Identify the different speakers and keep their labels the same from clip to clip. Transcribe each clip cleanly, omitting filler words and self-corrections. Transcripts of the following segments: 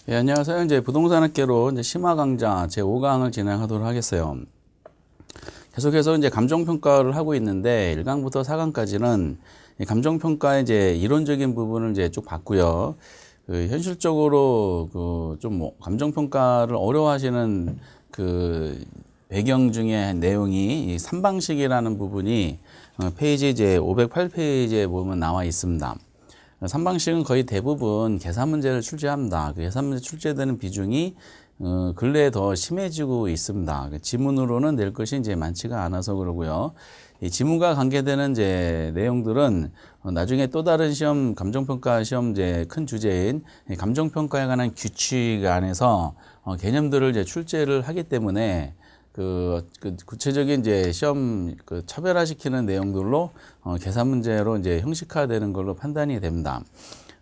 Speaker 1: 예, 안녕하세요. 이제 부동산학개로 이제 심화 강좌 제5강을 진행하도록 하겠어요. 계속해서 이제 감정평가를 하고 있는데 1강부터 4강까지는 감정평가의 이제 이론적인 부분을 이제 쭉 봤고요. 현실적으로 좀 뭐 감정평가를 어려워하시는 배경 중에 내용이 이 3방식이라는 부분이 페이지 이제 508페이지에 보면 나와 있습니다. 3방식은 거의 대부분 계산 문제를 출제합니다. 그 계산 문제 출제되는 비중이 근래에 더 심해지고 있습니다. 지문으로는 낼 것이 이제 많지가 않아서 그러고요. 이 지문과 관계되는 이제 내용들은 나중에 또 다른 시험, 감정평가 시험 이제 큰 주제인 감정평가에 관한 규칙 안에서 개념들을 이제 출제를 하기 때문에 구체적인 이제 시험 차별화시키는 내용들로 계산 문제로 이제 형식화되는 걸로 판단이 됩니다.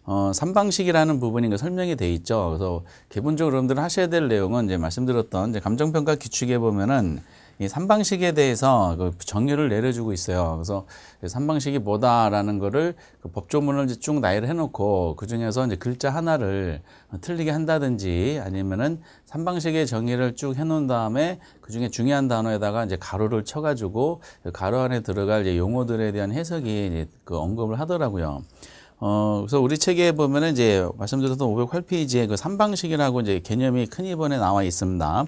Speaker 1: 3방식이라는 부분이 설명이 돼 있죠. 그래서 기본적으로 여러분들 하셔야 될 내용은 이제 말씀드렸던 이제 감정평가 규칙에 보면은 이 3방식에 대해서 정의를 내려주고 있어요. 그래서 3방식이 뭐다라는 거를 법조문을 이제 쭉 나열을 해놓고 그 중에서 이제 글자 하나를 틀리게 한다든지 아니면은 3방식의 정의를 쭉 해놓은 다음에 그 중에 중요한 단어에다가 이제 가로를 쳐가지고 그 가로 안에 들어갈 이제 용어들에 대한 해석이 이제 언급을 하더라고요. 그래서 우리 책에 보면은 이제 말씀드렸던 508페이지에 그 3방식이라고 이제 개념이 큰 2번에 나와 있습니다.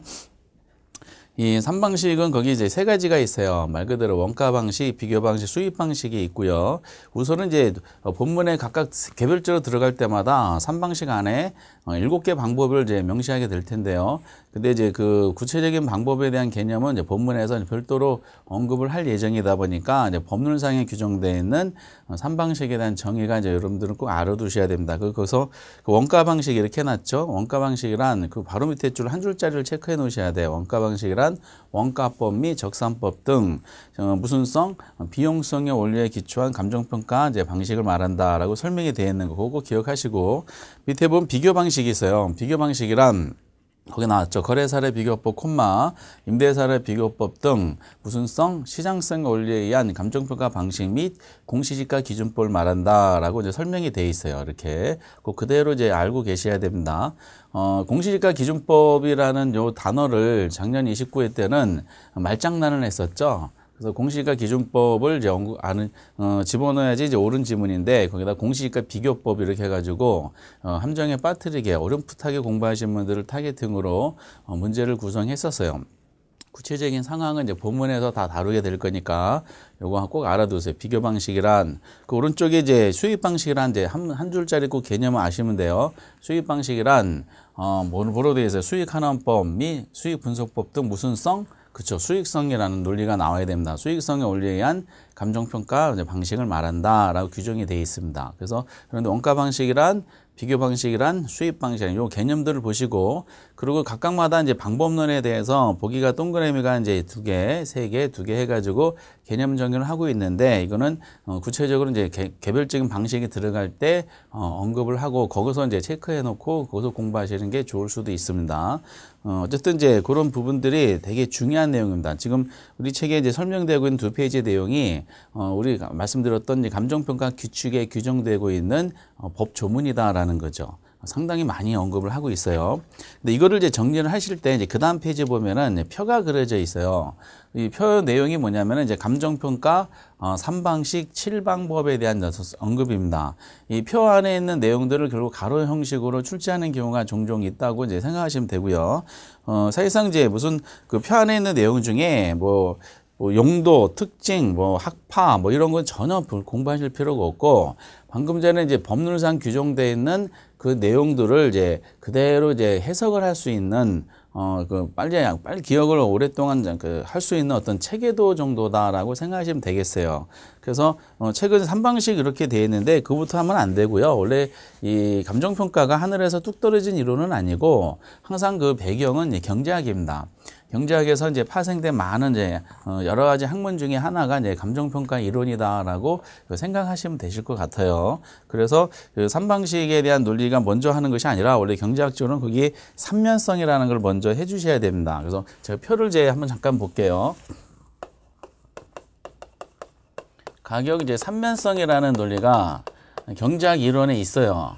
Speaker 1: 이 3방식은 거기 이제 세 가지가 있어요. 말 그대로 원가 방식, 비교 방식, 수입 방식이 있고요. 우선은 이제 본문에 각각 개별적으로 들어갈 때마다 3방식 안에 7개 방법을 이제 명시하게 될 텐데요. 근데 이제 그 구체적인 방법에 대한 개념은 이제 본문에서 별도로 언급을 할 예정이다 보니까 이제 법률상에 규정되어 있는 3방식에 대한 정의가 이제 여러분들은 꼭 알아두셔야 됩니다. 거기서 그 원가 방식 이렇게 해놨죠. 원가 방식이란 그 바로 밑에 줄 한 줄짜리를 체크해 놓으셔야 돼요. 원가 방식이란 원가법 및 적산법 등 무슨성, 비용성의 원리에 기초한 감정평가 이제 방식을 말한다라고 설명이 되어 있는 거 그거 기억하시고 밑에 보면 비교 방식이 있어요. 비교 방식이란 거기 나왔죠. 거래사례 비교법, 임대사례 비교법 등 무슨성, 시장성 원리에 의한 감정평가 방식 및 공시지가 기준법을 말한다라고 이제 설명이 되어 있어요. 이렇게 그대로 이제 알고 계셔야 됩니다. 공시지가 기준법이라는 요 단어를 작년 29회 때는 말장난을 했었죠. 그래서 공시지가 기준법을 이제 집어넣어야지 이제 옳은 지문인데 거기다 공시지가 비교법 이렇게 해가지고 함정에 빠뜨리게 어렴풋하게 공부하신 분들을 타겟팅으로 문제를 구성했었어요. 구체적인 상황은 이제 본문에서 다 다루게 될 거니까 요거 꼭 알아두세요. 비교 방식이란 그 오른쪽에 이제 수입 방식이란 이제 한 줄짜리 꼭 개념을 아시면 돼요. 수입 방식이란 뭐로 되어 있어요? 수익 환원법 및 수익 분석법 등 무슨성 그렇죠. 수익성이라는 논리가 나와야 됩니다. 수익성의 원리에 의한 감정평가 방식을 말한다라고 규정이 되어 있습니다. 그래서 그런데 원가 방식이란 비교 방식이란 수입 방식이란 요 개념들을 보시고 그리고 각각마다 이제 방법론에 대해서 보기가 동그라미가 이제 2개, 3개, 2개 해가지고 개념 정의를 하고 있는데 이거는 구체적으로 이제 개별적인 방식이 들어갈 때 언급을 하고 거기서 이제 체크해 놓고 거기서 공부하시는 게 좋을 수도 있습니다. 어쨌든 이제 그런 부분들이 되게 중요한 내용입니다. 지금 우리 책에 이제 설명되고 있는 2페이지 내용이 우리 말씀드렸던 이제 감정평가 규칙에 규정되고 있는 법 조문이다라는 거죠. 상당히 많이 언급을 하고 있어요. 근데 이거를 이제 정리를 하실 때 이제 그 다음 페이지 보면은 표가 그려져 있어요. 이 표 내용이 뭐냐면은 이제 감정평가 3방식 7방법에 대한 언급입니다. 이 표 안에 있는 내용들을 결국 가로 형식으로 출제하는 경우가 종종 있다고 이제 생각하시면 되고요. 사실상 이제 무슨 그 표 안에 있는 내용 중에 뭐 용도, 특징, 학파, 이런 건 전혀 공부하실 필요가 없고, 방금 전에 이제 법률상 규정되어 있는 그 내용들을 이제 그대로 이제 해석을 할 수 있는, 빨리 기억을 오랫동안 할 수 있는 어떤 체계도 정도다라고 생각하시면 되겠어요. 그래서, 책은 3방식 이렇게 되어 있는데, 그부터 하면 안 되고요. 원래 이 감정평가가 하늘에서 뚝 떨어진 이론은 아니고, 항상 그 배경은 경제학입니다. 경제학에서 이제 파생된 많은 이제 여러 가지 학문 중에 하나가 이제 감정평가 이론이다라고 생각하시면 되실 것 같아요. 그래서 그 3방식에 대한 논리가 먼저 하는 것이 아니라 원래 경제학적으로는 거기에 삼면성이라는 걸 먼저 해주셔야 됩니다. 그래서 제가 표를 이제 한번 잠깐 볼게요. 가격 이제 삼면성이라는 논리가 경제학 이론에 있어요.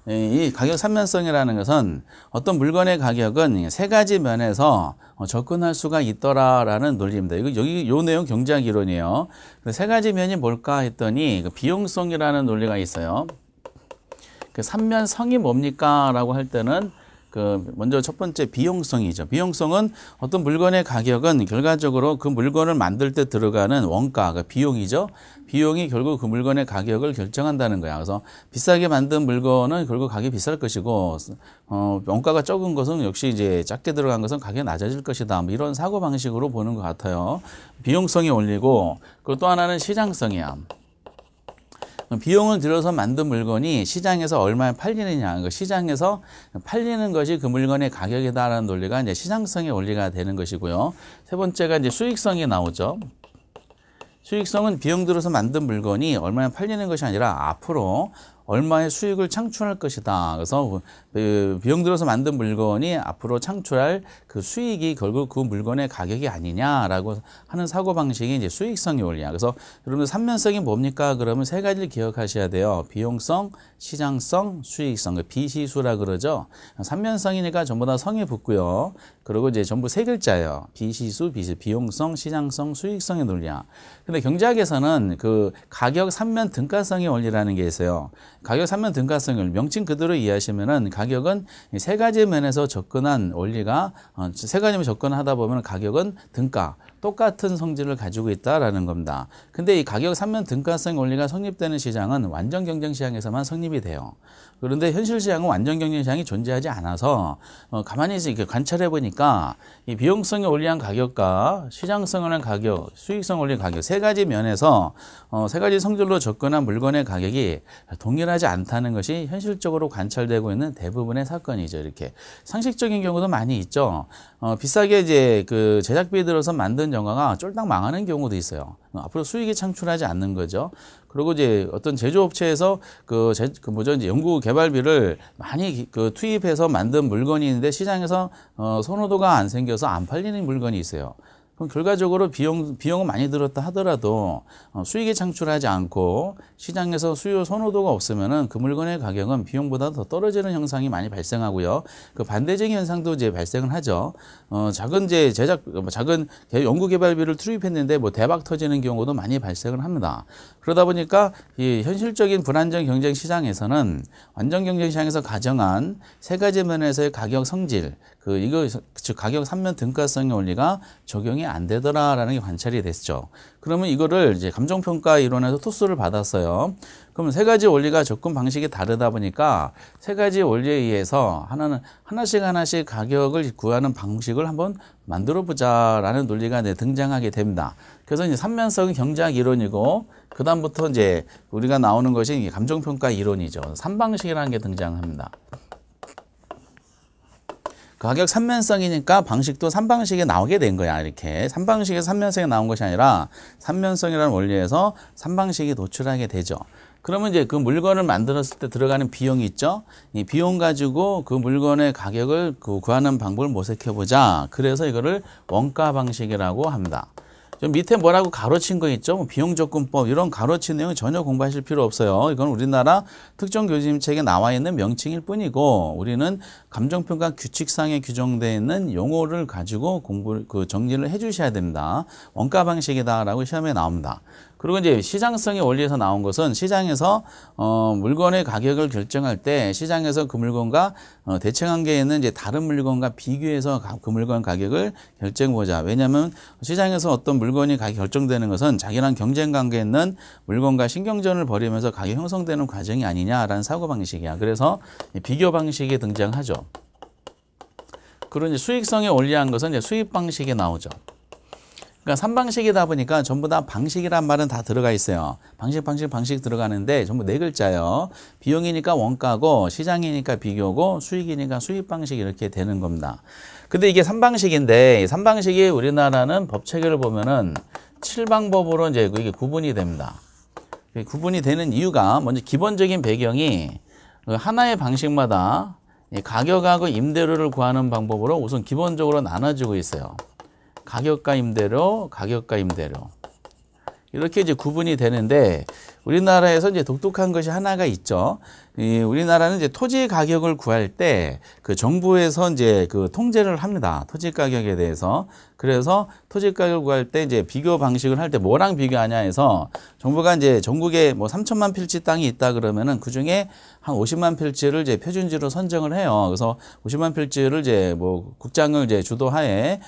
Speaker 1: 이 가격 삼면성이라는 것은 어떤 물건의 가격은 세 가지 면에서 접근할 수가 있더라라는 논리입니다. 요 내용 경제학 이론이에요. 세 가지 면이 뭘까 했더니 비용성이라는 논리가 있어요. 그 삼면성이 뭡니까? 라고 할 때는 먼저 첫 번째 비용성이죠. 비용성은 어떤 물건의 가격은 결과적으로 그 물건을 만들 때 들어가는 원가, 그러니까 비용이죠. 비용이 결국 그 물건의 가격을 결정한다는 거야. 그래서 비싸게 만든 물건은 결국 가격이 비쌀 것이고, 원가가 적은 것은 역시 이제 작게 들어간 것은 가격이 낮아질 것이다. 뭐 이런 사고 방식으로 보는 것 같아요. 비용성이 올리고, 그리고 또 하나는 시장성이야. 비용을 들여서 만든 물건이 시장에서 얼마에 팔리느냐, 그 시장에서 팔리는 것이 그 물건의 가격이다라는 논리가 이제 시장성의 원리가 되는 것이고요. 세 번째가 이제 수익성이 나오죠. 수익성은 비용 들여서 만든 물건이 얼마에 팔리는 것이 아니라 앞으로 얼마의 수익을 창출할 것이다. 그래서 비용 들여서 만든 물건이 앞으로 창출할 그 수익이 결국 그 물건의 가격이 아니냐라고 하는 사고방식이 이제 수익성의 원리야. 그래서 여러분들 삼면성이 뭡니까? 그러면 세 가지를 기억하셔야 돼요. 비용성, 시장성, 수익성. 비시수라 그러죠. 삼면성이니까 전부 다 성이 붙고요. 그리고 이제 전부 세 글자예요. 비시수, 비용성, 시장성, 수익성의 논리야. 근데 경제학에서는 그 가격 삼면 등가성의 원리라는 게 있어요. 가격 삼면 등가성을 명칭 그대로 이해하시면은 가격은 세 가지 면에서 접근한 원리가 세 가지 면 접근하다 보면 가격은 등가 똑같은 성질을 가지고 있다라는 겁니다. 근데 이 가격 삼면 등가성 원리가 성립되는 시장은 완전 경쟁 시장에서만 성립이 돼요. 그런데 현실 시장은 완전 경쟁 시장이 존재하지 않아서 가만히 이렇게 관찰해 보니까 이 비용성에 올리한 가격과 시장성에 올린 가격, 수익성 올린 가격 세 가지 면에서 세 가지 성질로 접근한 물건의 가격이 동일하지 않다는 것이 현실적으로 관찰되고 있는 대부분의 사건이죠. 이렇게 상식적인 경우도 많이 있죠. 비싸게 이제 그 제작비 들어서 만든 영화가 쫄딱 망하는 경우도 있어요. 앞으로 수익이 창출하지 않는 거죠. 그리고 이제 어떤 제조업체에서 이제 연구 개발비를 많이 투입해서 만든 물건이 있는데 시장에서 선호도가 안 생겨서 안 팔리는 물건이 있어요. 그럼 결과적으로 비용은 많이 들었다 하더라도 수익이 창출하지 않고 시장에서 수요 선호도가 없으면은 그 물건의 가격은 비용보다 더 떨어지는 현상이 많이 발생하고요. 그 반대적인 현상도 이제 발생을 하죠. 작은 연구 개발비를 투입했는데 뭐 대박 터지는 경우도 많이 발생을 합니다. 그러다 보니까 이 현실적인 불안정 경쟁 시장에서는 완전 경쟁 시장에서 가정한 세 가지 면에서의 가격 성질, 즉 가격 삼면 등가성의 원리가 적용이 안 되더라라는 게 관찰이 됐죠. 그러면 이거를 이제 감정평가 이론에서 토스를 받았어요. 그러면 세 가지 원리가 접근 방식이 다르다 보니까 세 가지 원리에 의해서 하나씩 가격을 구하는 방식을 한번 만들어 보자라는 논리가 등장하게 됩니다. 그래서 이제 삼면성은 경제학 이론이고 그다음부터 이제 우리가 나오는 것이 감정평가 이론이죠. 삼방식이라는 게 등장합니다. 가격 삼면성이니까 방식도 삼방식에 나오게 된 거야. 이렇게 삼방식에서 삼면성이 나온 것이 아니라 삼면성이라는 원리에서 삼방식이 도출하게 되죠. 그러면 이제 그 물건을 만들었을 때 들어가는 비용이 있죠. 이 비용 가지고 그 물건의 가격을 구하는 방법을 모색해보자. 그래서 이거를 원가 방식이라고 합니다. 좀 밑에 뭐라고 가로친 거 있죠? 비용접근법 이런 가로친 내용은 전혀 공부하실 필요 없어요. 이건 우리나라 특정 교수님 책에 나와 있는 명칭일 뿐이고 우리는 감정평가 규칙상에 규정되어 있는 용어를 가지고 정리를 해주셔야 됩니다. 원가 방식이다라고 시험에 나옵니다. 그리고 이제 시장성의 원리에서 나온 것은 시장에서 물건의 가격을 결정할 때 시장에서 그 물건과 대칭관계에 있는 이제 다른 물건과 비교해서 그 물건 가격을 결정해보자. 왜냐하면 시장에서 어떤 물건이 가격이 결정되는 것은 자기랑 경쟁 관계에 있는 물건과 신경전을 벌이면서 가격이 형성되는 과정이 아니냐라는 사고방식이야. 그래서 비교 방식이 등장하죠. 그리고 이제 수익성에 원리한 것은 이제 수익 방식이 나오죠. 그러니까 삼방식이다 보니까 전부 다 방식이란 말은 다 들어가 있어요. 방식 들어가는데 전부 네 글자예요. 비용이니까 원가고 시장이니까 비교고 수익이니까 수익 방식 이렇게 되는 겁니다. 근데 이게 삼방식인데 삼방식이 우리나라는 법 체계를 보면은 7방법으로 이제 이게 구분이 됩니다. 구분이 되는 이유가 먼저 기본적인 배경이 하나의 방식마다 가격하고 임대료를 구하는 방법으로 우선 기본적으로 나눠지고 있어요. 가격과 임대료, 가격과 임대료. 이렇게 이제 구분이 되는데 우리나라에서 이제 독특한 것이 하나가 있죠. 우리나라는 이제 토지 가격을 구할 때 그 정부에서 이제 그 통제를 합니다. 토지 가격에 대해서. 그래서 토지 가격을 구할 때 이제 비교 방식을 할 때 뭐랑 비교하냐 해서 정부가 이제 전국에 뭐 3천만 필지 땅이 있다 그러면은 그 중에 한 50만 필지를 이제 표준지로 선정을 해요. 그래서 50만 필지를 이제 뭐 국장을 이제 주도하에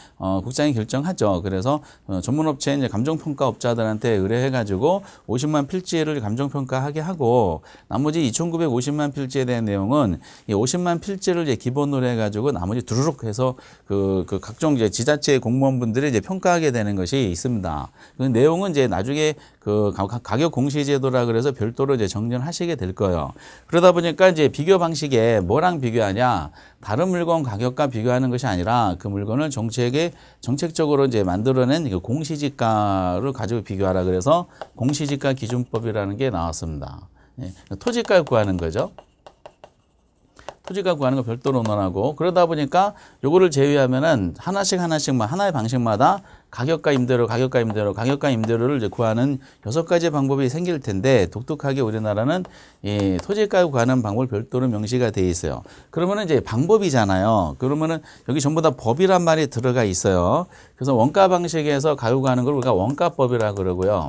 Speaker 1: 국장이 결정하죠. 그래서 전문업체 이제 감정평가업자들한테 의뢰해가지고 50만 필지를 감정평가하게 하고 나머지 2,950만 필지에 대한 내용은 이 50만 필지를 이제 기본으로 해가지고 나머지 두루룩 해서 그 각종 이제 지자체 공무원분들이 이제 평가하게 되는 것이 있습니다. 그 내용은 이제 나중에 그 가격 공시제도라 그래서 별도로 이제 정리하시게 될 거예요. 그러다 보니까 이제 비교 방식에 뭐랑 비교하냐? 다른 물건 가격과 비교하는 것이 아니라 그 물건을 정책적으로 이제 만들어낸 그 공시지가를 가지고 비교하라 그래서 공시지가 기준법이라는 게 나왔습니다. 예, 토지가 구하는 거죠. 토지가 구하는 거 별도로 논하고 그러다 보니까 요거를 제외하면은 하나씩만 하나의 방식마다 가격과 임대료를 이제 구하는 6가지 방법이 생길 텐데 독특하게 우리나라는 이 토지가 구하는 방법을 별도로 명시가 돼 있어요. 그러면은 이제 방법이잖아요. 그러면은 여기 전부 다 법이란 말이 들어가 있어요. 그래서 원가 방식에서 가격 구하는 걸 우리가 원가법이라 그러고요.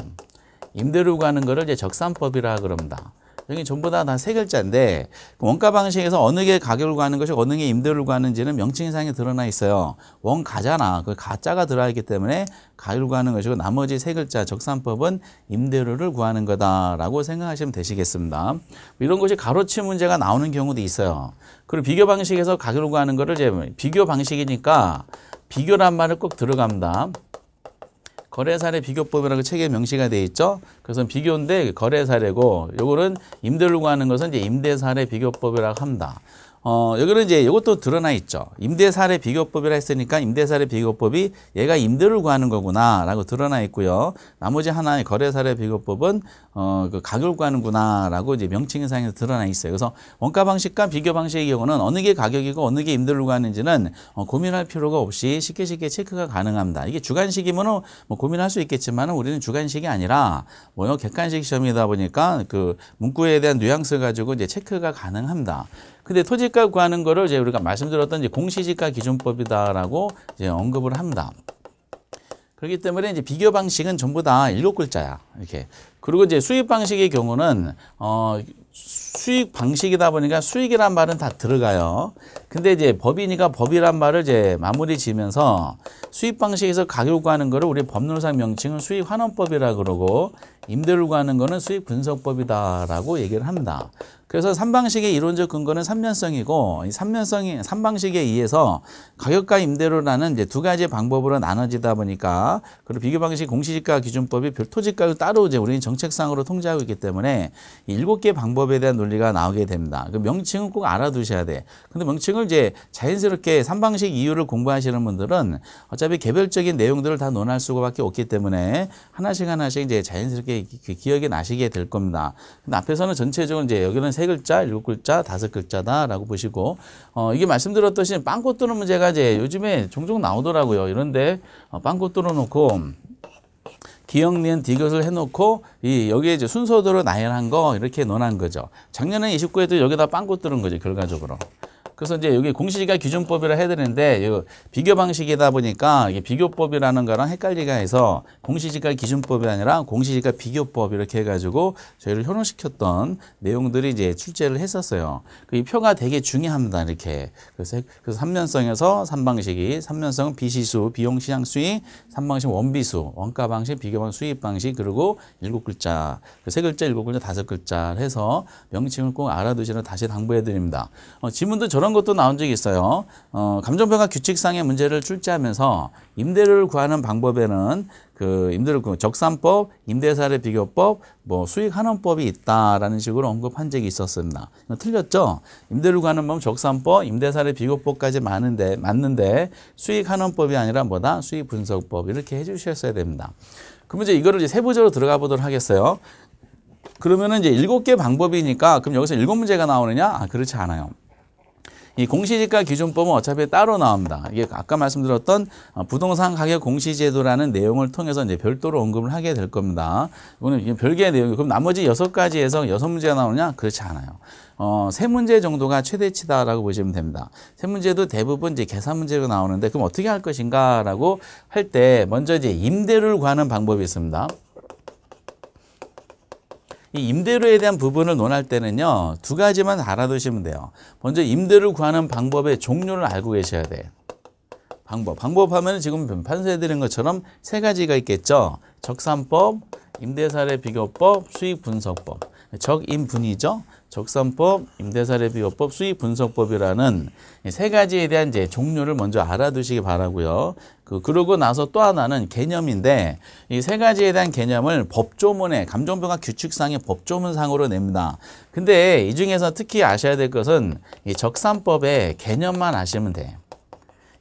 Speaker 1: 임대료 구하는 거를 이제 적산법이라 그럽니다. 여기 전부 다 3글자인데 원가 방식에서 어느 게 가격을 구하는 것이 어느 게 임대료를 구하는지는 명칭상에 드러나 있어요. 원가잖아. 그 가짜가 들어있기 때문에 가격을 구하는 것이고 나머지 3글자 적산법은 임대료를 구하는 거다라고 생각하시면 되시겠습니다. 이런 것이 가로치 문제가 나오는 경우도 있어요. 그리고 비교 방식에서 가격을 구하는 거를 이제 비교 방식이니까 비교란 말을 꼭 들어갑니다. 거래사례 비교법이라고 책에 명시가 되어 있죠. 그래서 비교인데 거래사례고 요거는 임대를 구하는 것은 이제 임대사례 비교법이라고 합니다. 여기는 이제 이것도 드러나 있죠. 임대사례 비교법이라 했으니까 임대사례 비교법이 얘가 임대를 구하는 거구나라고 드러나 있고요. 나머지 하나의 거래사례 비교법은 그 가격을 구하는구나라고 이제 명칭상에서 드러나 있어요. 그래서 원가 방식과 비교 방식의 경우는 어느 게 가격이고 어느 게 임대를 구하는지는 고민할 필요가 없이 쉽게 체크가 가능합니다. 이게 주관식이면은 뭐 고민할 수 있겠지만 우리는 주관식이 아니라 뭐 객관식 시험이다 보니까 그 문구에 대한 뉘앙스 가지고 이제 체크가 가능합니다. 근데 토지가 구하는 거를 이제 우리가 말씀드렸던 이제 공시지가 기준법이다라고 이제 언급을 합니다. 그렇기 때문에 이제 비교 방식은 전부 다 7글자야. 이렇게. 그리고 이제 수익 방식의 경우는 수익 방식이다 보니까 수익이란 말은 다 들어가요. 근데 이제 법이니까 법이란 말을 이제 마무리 지면서 수익 방식에서 가격을 구하는 거를 우리 법률상 명칭은 수익 환원법이라 그러고 임대를 구하는 거는 수익 분석법이다라고 얘기를 합니다. 그래서 3방식의 이론적 근거는 삼면성이고 이 삼면성이 3방식에 의해서 가격과 임대료라는 이제 2가지 방법으로 나눠지다 보니까 그리고 비교 방식 공시지가 기준법이 토지가를 따로 이제 우리는 정책상으로 통제하고 있기 때문에 이 7개 방법에 대한 논리가 나오게 됩니다. 그 명칭은 꼭 알아두셔야 돼. 근데 명칭을 이제 자연스럽게 3방식 이유를 공부하시는 분들은 어차피 개별적인 내용들을 다 논할 수밖에 없기 때문에 하나씩 이제 자연스럽게 기억이 나시게 될 겁니다. 근데 앞에서는 전체적으로 이제 여기는 3글자, 7글자, 5글자다라고 보시고 이게 말씀드렸듯이 빵꾸 뚫는 문제가 이제 요즘에 종종 나오더라고요. 이런데 빵꾸 뚫어 놓고 기역, 니은, 디귿을 해놓고 여기에 이제 순서대로 나열한 거 이렇게 논한 거죠. 작년에 29회도 여기다 빵꾸 뚫은 거죠. 결과적으로. 그래서 이제 여기 공시지가 기준법이라 해야 되는데 비교 방식이다 보니까 이게 비교법이라는 거랑 헷갈리가 해서 공시지가 기준법이 아니라 공시지가 비교법 이렇게 해가지고 저희를 혼동시켰던 내용들이 이제 출제를 했었어요. 이 표가 되게 중요합니다. 이렇게. 그래서 3면성에서 3방식이 3면성은 비시수, 비용 시장 수익, 3방식 원비수, 원가 방식, 비교 방식, 수익 방식 그리고 7글자, 3글자, 7글자, 5글자 해서 명칭을 꼭 알아두시는 다시 당부해 드립니다. 지문도 저런 것도 나온 적이 있어요. 감정평가 규칙상의 문제를 출제하면서 임대료를 구하는 방법에는 그 임대료 적산법, 임대사례 비교법, 뭐 수익환원법이 있다라는 식으로 언급한 적이 있었습니다. 틀렸죠? 임대료를 구하는 법 적산법, 임대사례 비교법까지 맞는데 수익환원법이 아니라 뭐다? 수익분석법 이렇게 해주셨어야 됩니다. 그러면 이제 이거를 이제 세부적으로 들어가 보도록 하겠어요. 그러면은 이제 7개 방법이니까 그럼 여기서 7문제가 나오느냐? 그렇지 않아요. 이 공시지가 기준법은 어차피 따로 나옵니다. 이게 아까 말씀드렸던 부동산 가격 공시제도라는 내용을 통해서 이제 별도로 언급을 하게 될 겁니다. 이거는 별개의 내용이고, 그럼 나머지 6가지에서 6문제가 나오냐? 그렇지 않아요. 3문제 정도가 최대치다라고 보시면 됩니다. 3문제도 대부분 이제 계산 문제가 나오는데, 그럼 어떻게 할 것인가라고 할 때 먼저 이제 임대료를 구하는 방법이 있습니다. 이 임대료에 대한 부분을 논할 때는요, 2가지만 알아두시면 돼요. 먼저 임대료를 구하는 방법의 종류를 알고 계셔야 돼요. 방법 하면 지금 판소해드린 것처럼 3가지가 있겠죠. 적산법, 임대사례 비교법, 수익분석법. 적임분이죠. 적산법, 임대사례 비교법, 수익분석법이라는 3가지에 대한 이제 종류를 먼저 알아두시기 바라고요. 그러고 나서 또 하나는 개념인데, 이 3가지에 대한 개념을 법조문에, 감정평가 규칙상의 법조문상으로 냅니다. 근데 이 중에서 특히 아셔야 될 것은 이 적산법의 개념만 아시면 돼요.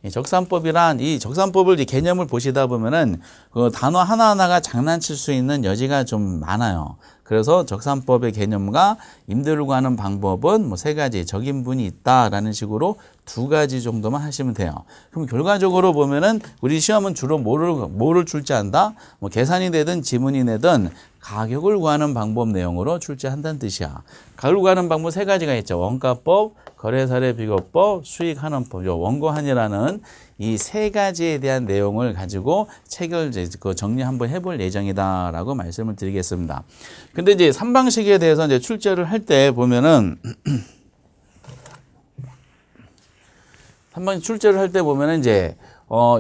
Speaker 1: 이 적산법이란, 이 적산법을, 이 개념을 보시다 보면은 그 단어 하나하나가 장난칠 수 있는 여지가 좀 많아요. 그래서 적산법의 개념과 임대료를 구하는 방법은 뭐 3가지, 적임분이 있다라는 식으로 2가지 정도만 하시면 돼요. 그럼 결과적으로 보면은 우리 시험은 주로 뭐를 출제한다? 뭐 계산이 되든 지문이 되든 가격을 구하는 방법 내용으로 출제한다는 뜻이야. 가격을 구하는 방법 3가지가 있죠. 원가법, 거래사례 비교법, 수익환원법. 원고환이라는 이 3가지에 대한 내용을 가지고 책을 정리 한번 해볼 예정이다라고 말씀을 드리겠습니다. 근데 이제 3방식에 대해서 이제 출제를 할 때 보면은 3방식 출제를 할 때 보면은 이제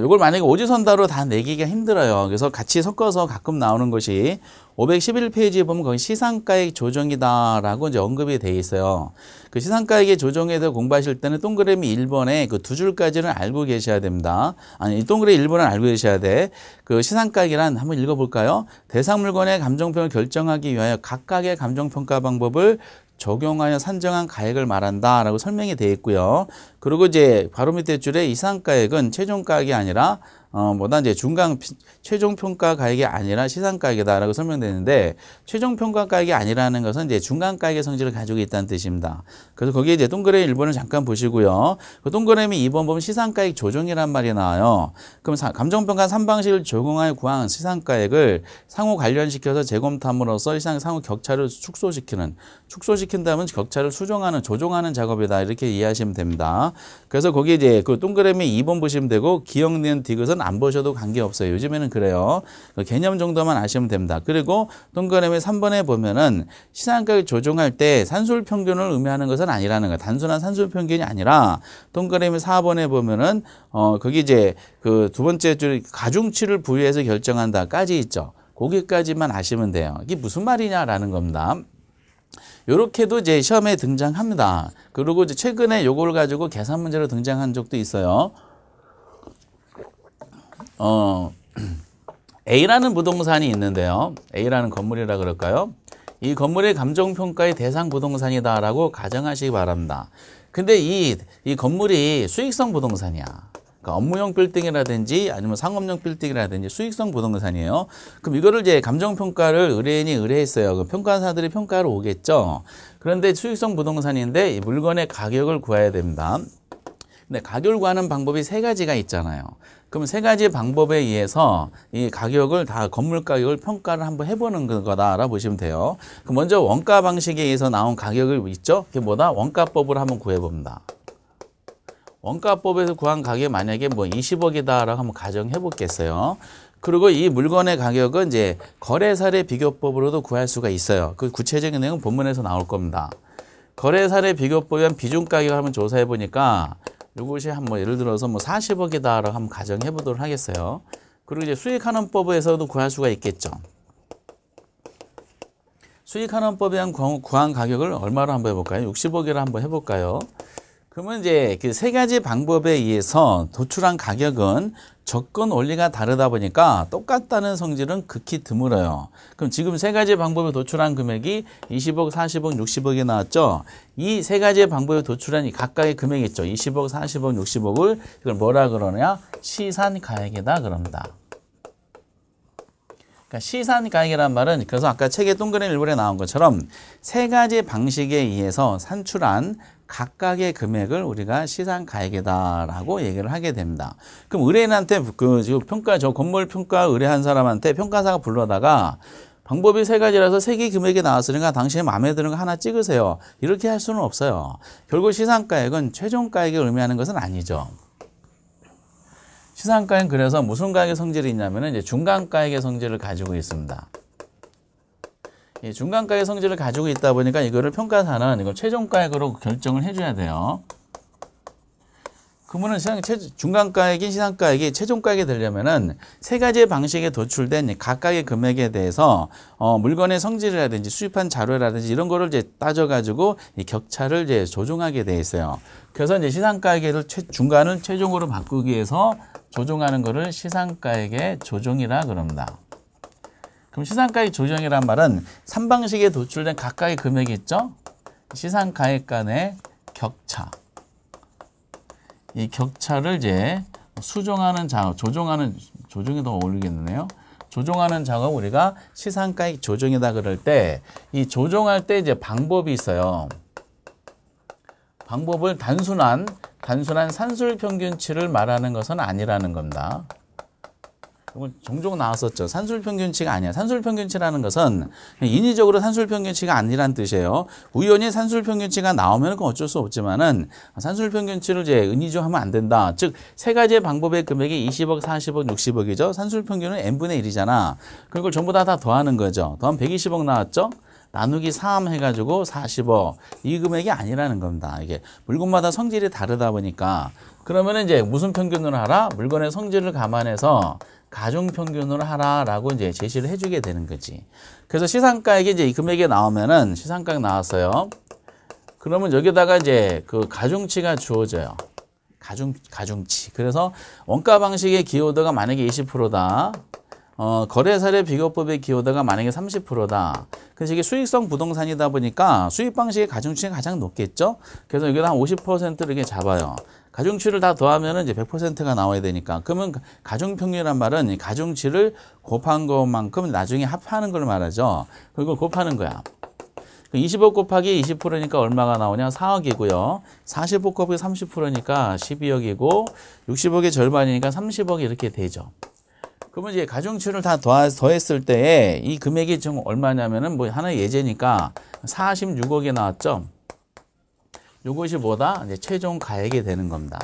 Speaker 1: 이걸 만약에 오지선다로 다 내기가 힘들어요. 그래서 같이 섞어서 가끔 나오는 것이 511페이지에 보면 거기 시상가액 조정이다라고 이제 언급이 돼 있어요. 그 시상가액의 조정에 대해 공부하실 때는 동그라미 1번에 그 2줄까지는 알고 계셔야 됩니다. 아니, 이 동그라미 1번은 알고 계셔야 돼. 그 시상가액이란 한번 읽어볼까요? 대상 물건의 감정평을 결정하기 위하여 각각의 감정평가 방법을 적용하여 산정한 가액을 말한다라고 설명이 되어 있고요. 그리고 이제 바로 밑에 줄에 이 시상가액은 최종가액이 아니라 이제 최종평가 가액이 아니라 시상가액이다라고 설명되는데, 최종평가 가액이 아니라는 것은 이제 중간가액의 성질을 가지고 있다는 뜻입니다. 그래서 거기에 이제 동그라미 1번을 잠깐 보시고요. 그 동그라미 2번 보면 시상가액 조정이란 말이 나와요. 그럼 감정평가 3방식을 적용하여 구한 시상가액을 상호 관련시켜서 재검토함으로써 상호 격차를 축소시킨다면 격차를 수정하는, 조정하는 작업이다. 이렇게 이해하시면 됩니다. 그래서 거기에 이제 그 동그라미 2번 보시면 되고, 기억, 니은, 디귿은 안 보셔도 관계없어요. 요즘에는 그래요. 그 개념 정도만 아시면 됩니다. 그리고 동그라미 3번에 보면은 시상가액 조정할 때 산술평균을 의미하는 것은 아니라는 거예요. 단순한 산술평균이 아니라, 동그라미 4번에 보면은 거기 이제 그 2번째 줄 가중치를 부여해서 결정한다까지 있죠. 거기까지만 아시면 돼요. 이게 무슨 말이냐라는 겁니다. 요렇게도 이제 시험에 등장합니다. 그리고 이제 최근에 요걸 가지고 계산 문제로 등장한 적도 있어요. A라는 부동산이 있는데요. A라는 건물이라 그럴까요? 이 건물의 감정평가의 대상 부동산이다라고 가정하시기 바랍니다. 근데 이 건물이 수익성 부동산이야. 그러니까 업무용 빌딩이라든지 아니면 상업용 빌딩이라든지 수익성 부동산이에요. 그럼 이거를 이제 감정평가를 의뢰인이 의뢰했어요. 그럼 평가사들이 평가를 오겠죠. 그런데 수익성 부동산인데 이 물건의 가격을 구해야 됩니다. 근데 가격을 구하는 방법이 3가지가 있잖아요. 그럼 3가지 방법에 의해서 이 가격을 다 건물 가격을 평가를 한번 해보는 거다라고 보시면 돼요. 그럼 먼저 원가 방식에 의해서 나온 가격을 있죠? 그게 뭐다? 원가법으로 한번 구해봅니다. 원가법에서 구한 가격이 만약에 뭐 20억이다라고 한번 가정해 보겠어요. 그리고 이 물건의 가격은 이제 거래사례 비교법으로도 구할 수가 있어요. 그 구체적인 내용은 본문에서 나올 겁니다. 거래사례 비교법에 한 비중 가격을 한번 조사해 보니까 이것이 뭐 예를 들어서 뭐 40억이다라고 한번 가정해 보도록 하겠어요. 그리고 이제 수익환원법에서도 구할 수가 있겠죠. 수익환원법에 한 구한 가격을 얼마로 한번 해볼까요? 60억이라 한번 해볼까요? 그러면 이제 그 3가지 방법에 의해서 도출한 가격은 접근 원리가 다르다 보니까 똑같다는 성질은 극히 드물어요. 그럼 지금 3가지 방법에 도출한 금액이 20억, 40억, 60억이 나왔죠. 이 3가지 방법에 도출한 이 각각의 금액이 있죠. 20억, 40억, 60억을 이걸 뭐라 그러냐? 시산가액이다 그럽니다. 그러니까 그러니까 시산가액이란 말은 그래서 아까 책의 동그라미 일본에 나온 것처럼 세 가지 방식에 의해서 산출한 각각의 금액을 우리가 시산가액이다라고 얘기를 하게 됩니다. 그럼 의뢰인한테 지금 저 건물 평가 의뢰한 사람한테 평가사가 불러다가 방법이 세 가지라서 세 개 금액이 나왔으니까 당신이 마음에 드는 거 하나 찍으세요. 이렇게 할 수는 없어요. 결국 시산가액은 최종가액을 의미하는 것은 아니죠. 시산가액은 그래서 무슨 가액의 성질이 있냐면은 이제 중간가액의 성질을 가지고 있습니다. 이 중간가액의 성질을 가지고 있다 보니까 이거를 평가사는 이걸 최종가액으로 결정을 해줘야 돼요. 그러면은 중간가액인 시산가액이 최종가액이 되려면은 세 가지의 방식에 도출된 각각의 금액에 대해서 물건의 성질이라든지 수입한 자료라든지 이런 거를 이제 따져가지고 이 격차를 이제 조정하게 돼 있어요. 그래서 이제 시산가액을 중간을 최종으로 바꾸기 위해서 조정하는 거를 시산가액의 조정이라 그럽니다. 그럼 시산가액 조정이란 말은 3방식에 도출된 각각의 금액이 있죠? 시산가액 간의 격차. 이 격차를 이제 수정하는 작업, 조정이 더 어울리겠네요. 조정하는 작업 우리가 시산가액 조정이다 그럴 때 이 조정할 때 이제 방법이 있어요. 방법을 단순한 산술평균치를 말하는 것은 아니라는 겁니다. 종종 나왔었죠. 산술평균치가 아니야. 산술평균치라는 것은 인위적으로 산술평균치가 아니란 뜻이에요. 우연히 산술평균치가 나오면 그건 어쩔 수 없지만은 산술평균치를 이제 은위적으로 하면 안 된다. 즉, 세 가지의 방법의 금액이 20억, 40억, 60억이죠. 산술평균은 n분의 1이잖아. 그걸 전부 다 더하는 거죠. 더하면 120억 나왔죠? 나누기 3 해가지고 40억. 이 금액이 아니라는 겁니다. 이게 물건마다 성질이 다르다 보니까. 그러면 이제 무슨 평균으로 하라? 물건의 성질을 감안해서 가중평균으로 하라라고 이제 제시를 해주게 되는 거지. 그래서 시산가액이 이제 이 금액이 나오면은 시산가액 나왔어요. 그러면 여기다가 이제 그 가중치가 주어져요. 가중치. 그래서 원가 방식의 기여도가 만약에 20%다. 거래사례 비교법의 기여도가 만약에 30%다. 그래서 이게 수익성 부동산이다 보니까 수익 방식의 가중치가 가장 높겠죠? 그래서 여기다 한 50%를 이렇게 잡아요. 가중치를 다 더하면은 이제 100%가 나와야 되니까. 그러면 가중평균이란 말은 가중치를 곱한 것만큼 나중에 합하는 걸 말하죠. 그걸 곱하는 거야. 20억 곱하기 20%니까 얼마가 나오냐? 4억이고요. 40억 곱하기 30%니까 12억이고 60억의 절반이니까 30억이 이렇게 되죠. 그러면 이제 가중치를 다 더했을 때에 이 금액이 지금 얼마냐면은 뭐 하나 예제니까 46억이 나왔죠. 요것이 뭐다? 이제 최종 가액이 되는 겁니다.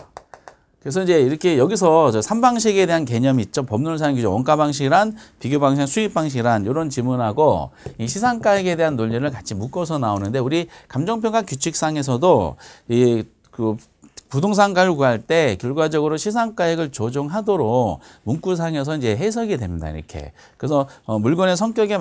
Speaker 1: 그래서 이제 이렇게 여기서 3방식에 대한 개념이 있죠. 법률상 규정, 원가 방식이란, 비교 방식, 수입 방식이란 이런 지문하고 이 시산가액에 대한 논리를 같이 묶어서 나오는데 우리 감정평가 규칙상에서도 그 부동산 가를 구할 때 결과적으로 시산가액을 조정하도록 문구상에서 이제 해석이 됩니다. 이렇게. 그래서 물건의 성격에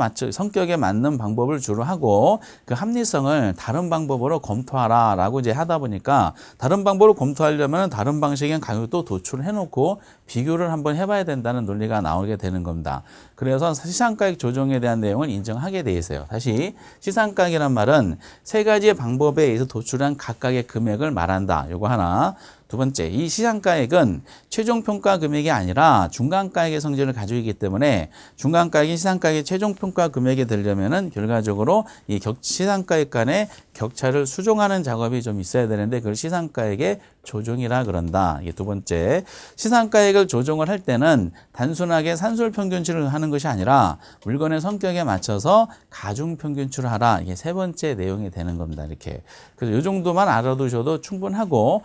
Speaker 1: 맞는 방법을 주로 하고 그 합리성을 다른 방법으로 검토하라라고 이제 하다 보니까 다른 방법으로 검토하려면 다른 방식의 가격도 도출해 놓고 비교를 한번 해봐야 된다는 논리가 나오게 되는 겁니다. 그래서 시산가액 조정에 대한 내용을 인정하게 돼 있어요. 다시 시산가액이란 말은 세 가지의 방법에 의해서 도출한 각각의 금액을 말한다. 요거 하나. 두 번째, 이 시산가액은 최종평가 금액이 아니라 중간가액의 성질을 가지고 있기 때문에 중간가액이 시산가액의 최종평가 금액이 되려면은 결과적으로 이 시산가액 간의 격차를 수정하는 작업이 좀 있어야 되는데 그걸 시산가액의 조정이라 그런다. 이게 두 번째, 시산가액을 조정을 할 때는 단순하게 산술평균치를 하는 것이 아니라 물건의 성격에 맞춰서 가중평균치를 하라. 이게 세 번째 내용이 되는 겁니다. 이렇게. 그래서 이 정도만 알아두셔도 충분하고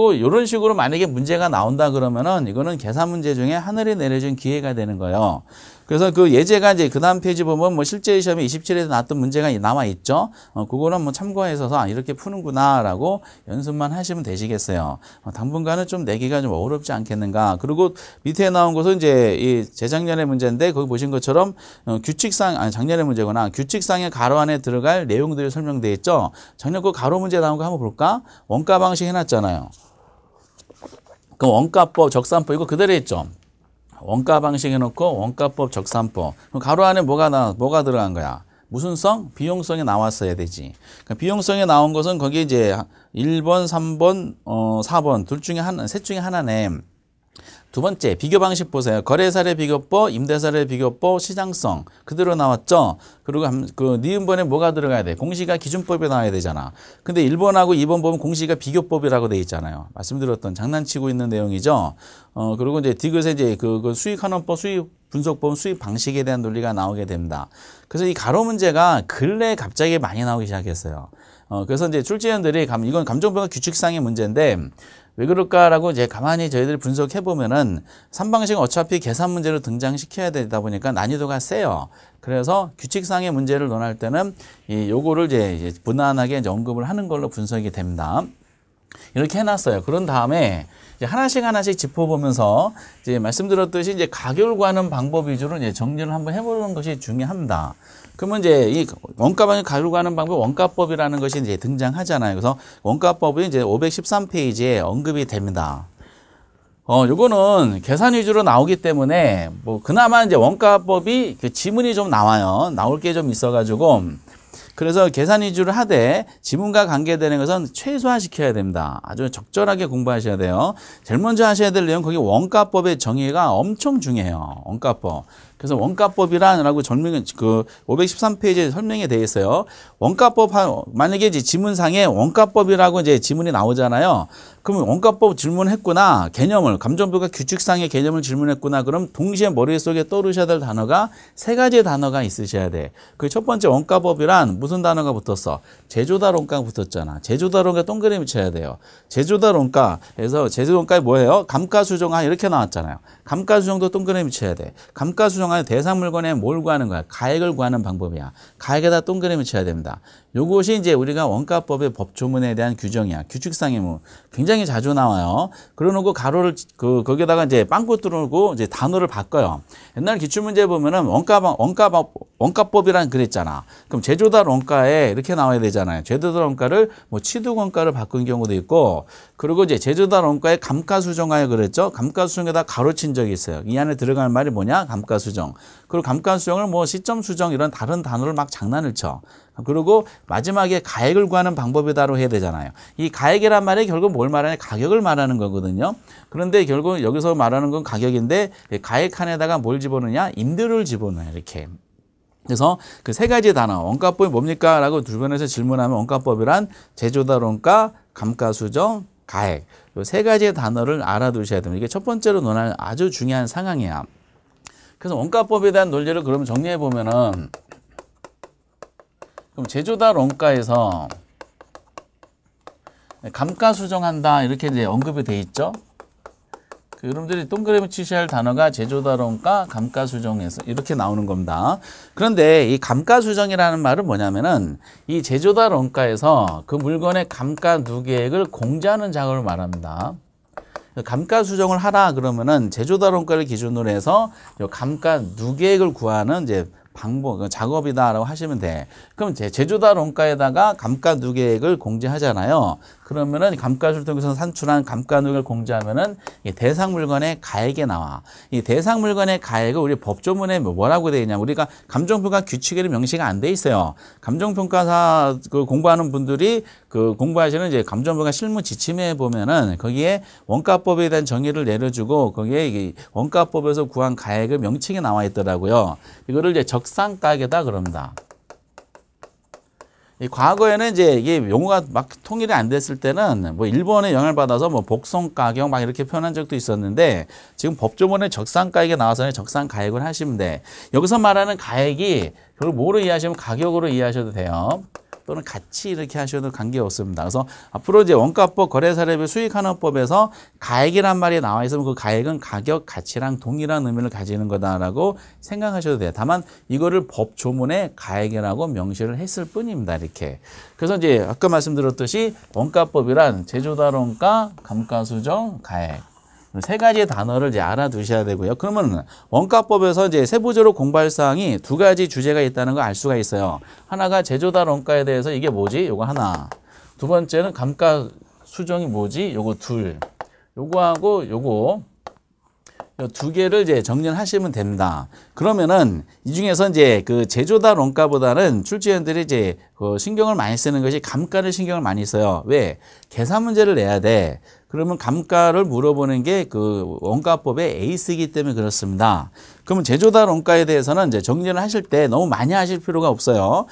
Speaker 1: 요런 식으로 만약에 문제가 나온다 그러면은 이거는 계산 문제 중에 하늘이 내려준 기회가 되는 거예요. 그래서 그 예제가 이제 그 다음 페이지 보면 뭐 실제 시험에 27에서 나왔던 문제가 나와 있죠. 그거는 뭐 참고해서 이렇게 푸는구나라고 연습만 하시면 되시겠어요. 당분간은 좀 내기가 좀 어렵지 않겠는가. 그리고 밑에 나온 것은 이제 이 재작년의 문제인데 거기 보신 것처럼 작년의 문제구나. 규칙상의 가로 안에 들어갈 내용들이 설명되어 있죠. 작년 그 가로 문제 나온 거 한번 볼까? 원가 방식 해놨잖아요. 그 원가법, 적산법 이거 그대로 했죠. 원가 방식 해놓고 원가법, 적산법. 그럼 가로 안에 뭐가 들어간 거야? 무슨 성? 비용성이 나왔어야 되지. 그러니까 비용성이 나온 것은 거기 이제 1번, 3번, 4번 셋 중에 하나네. 두 번째, 비교 방식 보세요. 거래사례 비교법, 임대사례 비교법, 시장성. 그대로 나왔죠? 그리고 그 니은번에 뭐가 들어가야 돼? 공시가 기준법에 나와야 되잖아. 근데 1번하고 2번 보면 공시가 비교법이라고 돼 있잖아요. 말씀드렸던 장난치고 있는 내용이죠. 그리고 이제 디귿에 이제 그 수익환원법, 수익 분석법, 수익 방식에 대한 논리가 나오게 됩니다. 그래서 이 가로 문제가 근래에 갑자기 많이 나오기 시작했어요. 그래서 이제 출제위원들이 이건 감정평가 규칙상의 문제인데 왜 그럴까라고 이제 가만히 저희들이 분석해 보면은 3방식은 어차피 계산 문제로 등장시켜야 되다 보니까 난이도가 세요. 그래서 규칙상의 문제를 논할 때는 요거를 이제 무난하게 이제 언급을 하는 걸로 분석이 됩니다. 이렇게 해놨어요. 그런 다음에 이제 하나씩 짚어보면서 이제 말씀드렸듯이 이제 가격을 구하는 방법 위주로 이제 정리를 한번 해보는 것이 중요합니다. 그러면 이제 이 원가방을 가격을 구하는 방법, 원가법이라는 것이 이제 등장하잖아요. 그래서 원가법이 이제 513페이지에 언급이 됩니다. 요거는 계산 위주로 나오기 때문에 뭐 그나마 이제 원가법이 그 지문이 좀 나와요. 나올 게 좀 있어가지고. 그래서 계산 위주로 하되 지문과 관계되는 것은 최소화시켜야 됩니다. 아주 적절하게 공부하셔야 돼요. 제일 먼저 하셔야 될 내용 거기 원가법의 정의가 엄청 중요해요. 원가법. 그래서 원가법이라고 설명은 그 513페이지에 설명이 되어 있어요. 원가법 만약에 이제 지문상에 원가법이라고 이제 지문이 나오잖아요. 그럼 원가법 질문했구나. 개념을 감정평가 규칙상의 개념을 질문했구나. 그럼 동시에 머릿속에 떠오르셔야 될 단어가 세 가지의 단어가 있으셔야 돼. 그 첫 번째 원가법이란 무슨 단어가 붙었어? 제조다론가가 붙었잖아. 제조다론가 동그라미 쳐야 돼요. 제조다론가에서 제조다론가에 뭐예요? 감가수정하 이렇게 나왔잖아요. 감가수정도 동그라미 쳐야 돼. 감가수정하는 대상 물건에 뭘 구하는 거야? 가액을 구하는 방법이야. 가액에다 동그라미 쳐야 됩니다. 요것이 이제 우리가 원가법의 법조문에 대한 규정이야. 규칙상의 뭐 굉장히 자주 나와요. 그러놓고 가로를 거기다가 이제 빵꾸 뚫고 이제 단어를 바꿔요. 옛날 기출문제 보면은 원가법이란 그랬잖아. 그럼 제조달 원가에 이렇게 나와야 되잖아요. 제조달 원가를 뭐 취득 원가를 바꾼 경우도 있고, 그리고 이제 제조달 원가에 감가수정하여 그랬죠. 감가수정에다 가로친 적이 있어요. 이 안에 들어갈 말이 뭐냐? 감가수정. 그리고 감가수정을 뭐 시점 수정 이런 다른 단어를 막 장난을 쳐. 그리고 마지막에 가액을 구하는 방법이다로 해야 되잖아요. 이 가액이란 말이 결국 뭘 말하냐? 가격을 말하는 거거든요. 그런데 결국 여기서 말하는 건 가격인데 가액 칸에다가 뭘 집어넣냐? 임대료를 집어넣어요. 이렇게. 그래서 그 세 가지 단어, 원가법이 뭡니까? 라고 주변에서 질문하면 원가법이란 제조달 원가, 감가수정, 가액. 이 세 가지의 단어를 알아두셔야 됩니다. 이게 첫 번째로 논할 아주 중요한 상황이야. 그래서 원가법에 대한 논리를 그러면 정리해 보면은 그럼 제조달 원가에서 감가수정한다 이렇게 이제 언급이 돼 있죠. 여러분들이 동그라미 치셔야 할 단어가 제조달 원가, 감가수정에서 이렇게 나오는 겁니다. 그런데 이 감가수정이라는 말은 뭐냐면은 이 제조달 원가에서 그 물건의 감가 누계액을 공제하는 작업을 말합니다. 감가수정을 하라 그러면은 제조달 원가를 기준으로 해서 감가 누계액을 구하는 이제 방법, 작업이다라고 하시면 돼. 그럼 제조달 원가에다가 감가 누계액을 공제하잖아요. 그러면은 감가수를 통해서 산출한 감가 누계액을 공제하면은 이 대상 물건의 가액에 나와. 이 대상 물건의 가액을 우리 법조문에 뭐라고 되어 있냐? 우리가 감정평가 규칙에는 명시가 안 돼 있어요. 감정평가사 공부하는 분들이 공부하시는 이제 감정평가 실무 지침에 보면은 거기에 원가법에 대한 정의를 내려주고 거기에 이 원가법에서 구한 가액을 명칭이 나와 있더라고요. 이거를 이제 적상가액이다 그럽니다. 이 과거에는 이제 이게 용어가 막 통일이 안 됐을 때는 뭐 일본의 영향을 받아서 뭐 복송가격 막 이렇게 표현한 적도 있었는데 지금 법조문에 적상가액이 나와서 적상가액을 하시면 돼. 여기서 말하는 가액이 그걸 뭐로 이해하시면 가격으로 이해하셔도 돼요. 또는 같이 이렇게 하셔도 관계없습니다. 그래서 앞으로 이제 원가법, 거래사례비, 수익환원법에서 가액이란 말이 나와 있으면 그 가액은 가격, 가치랑 동일한 의미를 가지는 거다라고 생각하셔도 돼요. 다만 이거를 법조문에 가액이라고 명시를 했을 뿐입니다. 이렇게. 그래서 이제 아까 말씀드렸듯이 원가법이란 제조달 원가, 감가수정, 가액. 세 가지의 단어를 이제 알아두셔야 되고요. 그러면 원가법에서 이제 세부적으로 공부할 사항이 두 가지 주제가 있다는 걸 알 수가 있어요. 하나가 제조달 원가에 대해서 이게 뭐지? 요거 하나. 두 번째는 감가 수정이 뭐지? 요거 둘. 요거하고 요거. 요 두 개를 이제 정리를 하시면 됩니다. 그러면은 이 중에서 이제 그 제조달 원가보다는 출제위원들이 이제 신경을 많이 쓰는 것이 감가를 신경을 많이 써요. 왜? 계산 문제를 내야 돼. 그러면 감가를 물어보는 게 그 원가법의 에이스이기 때문에 그렇습니다. 그러면 제조달 원가에 대해서는 이제 정리를 하실 때 너무 많이 하실 필요가 없어요.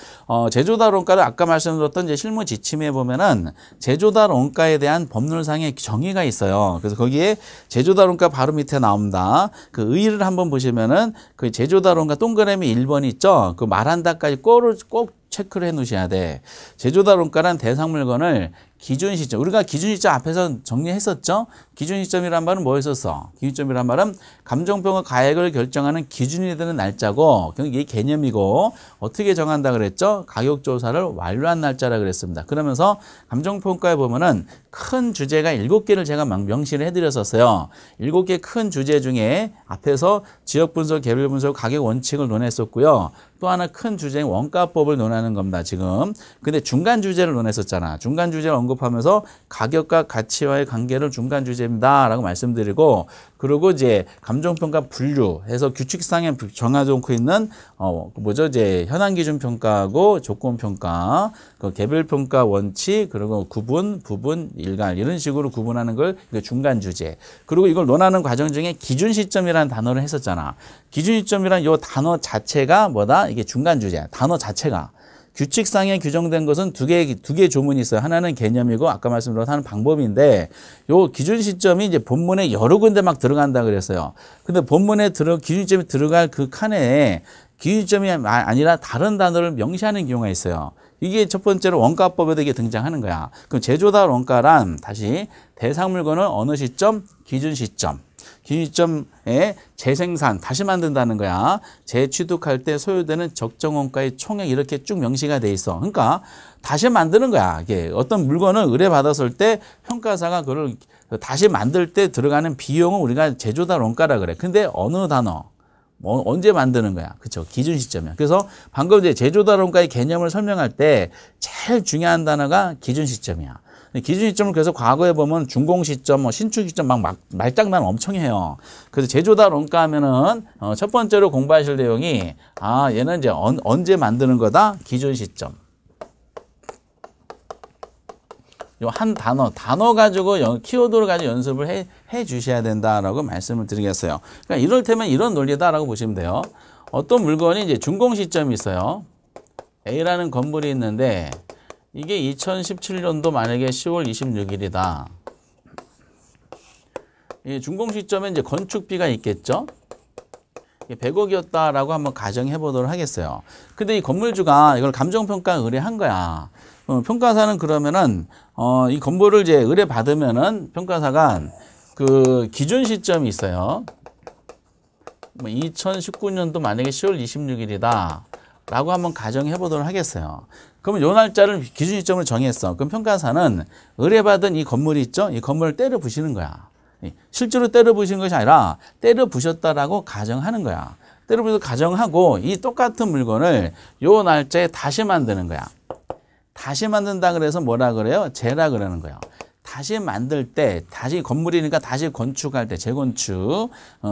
Speaker 1: 제조달 원가를 아까 말씀드렸던 이제 실무 지침에 보면은 제조달 원가에 대한 법률상의 정의가 있어요. 그래서 거기에 제조달 원가 바로 밑에 나옵니다. 그 의의를 한번 보시면은 그 제조달 원가 동그라미 1번 있죠? 그 말한다까지 꼭 체크를 해 놓으셔야 돼. 제조달 원가란 대상 물건을 기준 시점, 우리가 기준 시점 앞에서 정리했었죠? 기준 시점이란 말은 뭐였었어? 기준 시점이란 말은 감정평가 가액을 결정하는 기준이 되는 날짜고, 이게 개념이고, 어떻게 정한다 그랬죠? 가격 조사를 완료한 날짜라 그랬습니다. 그러면서 감정평가에 보면은 큰 주제가 7개를 제가 명시를 해드렸었어요. 7개 큰 주제 중에 앞에서 지역 분석, 개별 분석, 가격 원칙을 논했었고요. 또 하나 큰 주제인 원가법을 논하는 겁니다, 지금. 근데 중간 주제를 논했었잖아. 중간 주제를 언급하면서 가격과 가치와의 관계를 중간 주제입니다. 라고 말씀드리고, 그리고 이제 감정평가 분류해서 규칙상에 정해놓고 있는, 이제 현황기준평가하고 조건평가, 그 개별평가 원칙, 그리고 구분, 부분, 일괄, 이런 식으로 구분하는 걸 중간 주제. 그리고 이걸 논하는 과정 중에 기준 시점이라는 단어를 했었잖아. 기준 시점이란 이 단어 자체가 뭐다? 이게 중간 주제야. 단어 자체가. 규칙상에 규정된 것은 두 개 조문이 있어요. 하나는 개념이고 아까 말씀드린 하는 방법인데 요 기준 시점이 이제 본문에 여러 군데 막 들어간다 그랬어요. 근데 본문에 기준 시점이 들어갈 그 칸에 기준 시점이 아니라 다른 단어를 명시하는 경우가 있어요. 이게 첫 번째로 원가법에도 이게 등장하는 거야. 그럼 제조달 원가란 다시 대상 물건을 어느 시점? 기준 시점. 기준 시점에 재생산, 다시 만든다는 거야. 재취득할 때 소요되는 적정 원가의 총액 이렇게 쭉 명시가 돼 있어. 그러니까 다시 만드는 거야. 이게 어떤 물건을 의뢰받았을 때 평가사가 그걸 다시 만들 때 들어가는 비용은 우리가 제조달 원가라 그래. 근데 어느 단어? 언제 만드는 거야? 그쵸? 기준 시점이야. 그래서 방금 이제 제조달 원가의 개념을 설명할 때 제일 중요한 단어가 기준 시점이야. 기준 시점을 그래서 과거에 보면 준공 시점, 신축 시점 막 말장난 엄청 해요. 그래서 제조달 원가 하면은 첫 번째로 공부하실 내용이 얘는 이제 언제 만드는 거다? 기준 시점. 요 한 단어 가지고 키워드를 가지고 연습을 해 주셔야 된다라고 말씀을 드리겠어요. 그러니까 이럴테면 이런 논리다라고 보시면 돼요. 어떤 물건이 이제 준공 시점이 있어요. A라는 건물이 있는데 이게 2017년도 만약에 10월 26일이다. 이 준공 시점에 이제 건축비가 있겠죠? 100억이었다라고 한번 가정해 보도록 하겠어요. 근데 이 건물주가 이걸 감정평가 의뢰한 거야. 평가사는 그러면은, 이 건물을 이제 의뢰받으면은 평가사가 그 기준 시점이 있어요. 2019년도 만약에 10월 26일이다. 라고 한번 가정해 보도록 하겠어요. 그러면 요 날짜를 기준 시점을 정했어. 그럼 평가사는 의뢰받은 이 건물이 있죠? 이 건물을 때려 부시는 거야. 실제로 때려 부신 것이 아니라 때려 부셨다라고 가정하는 거야. 때려 부셔서 가정하고 이 똑같은 물건을 요 날짜에 다시 만드는 거야. 다시 만든다 그래서 뭐라 그래요? 재라 그러는 거예요. 다시 만들 때, 다시 건물이니까 다시 건축할 때, 재건축,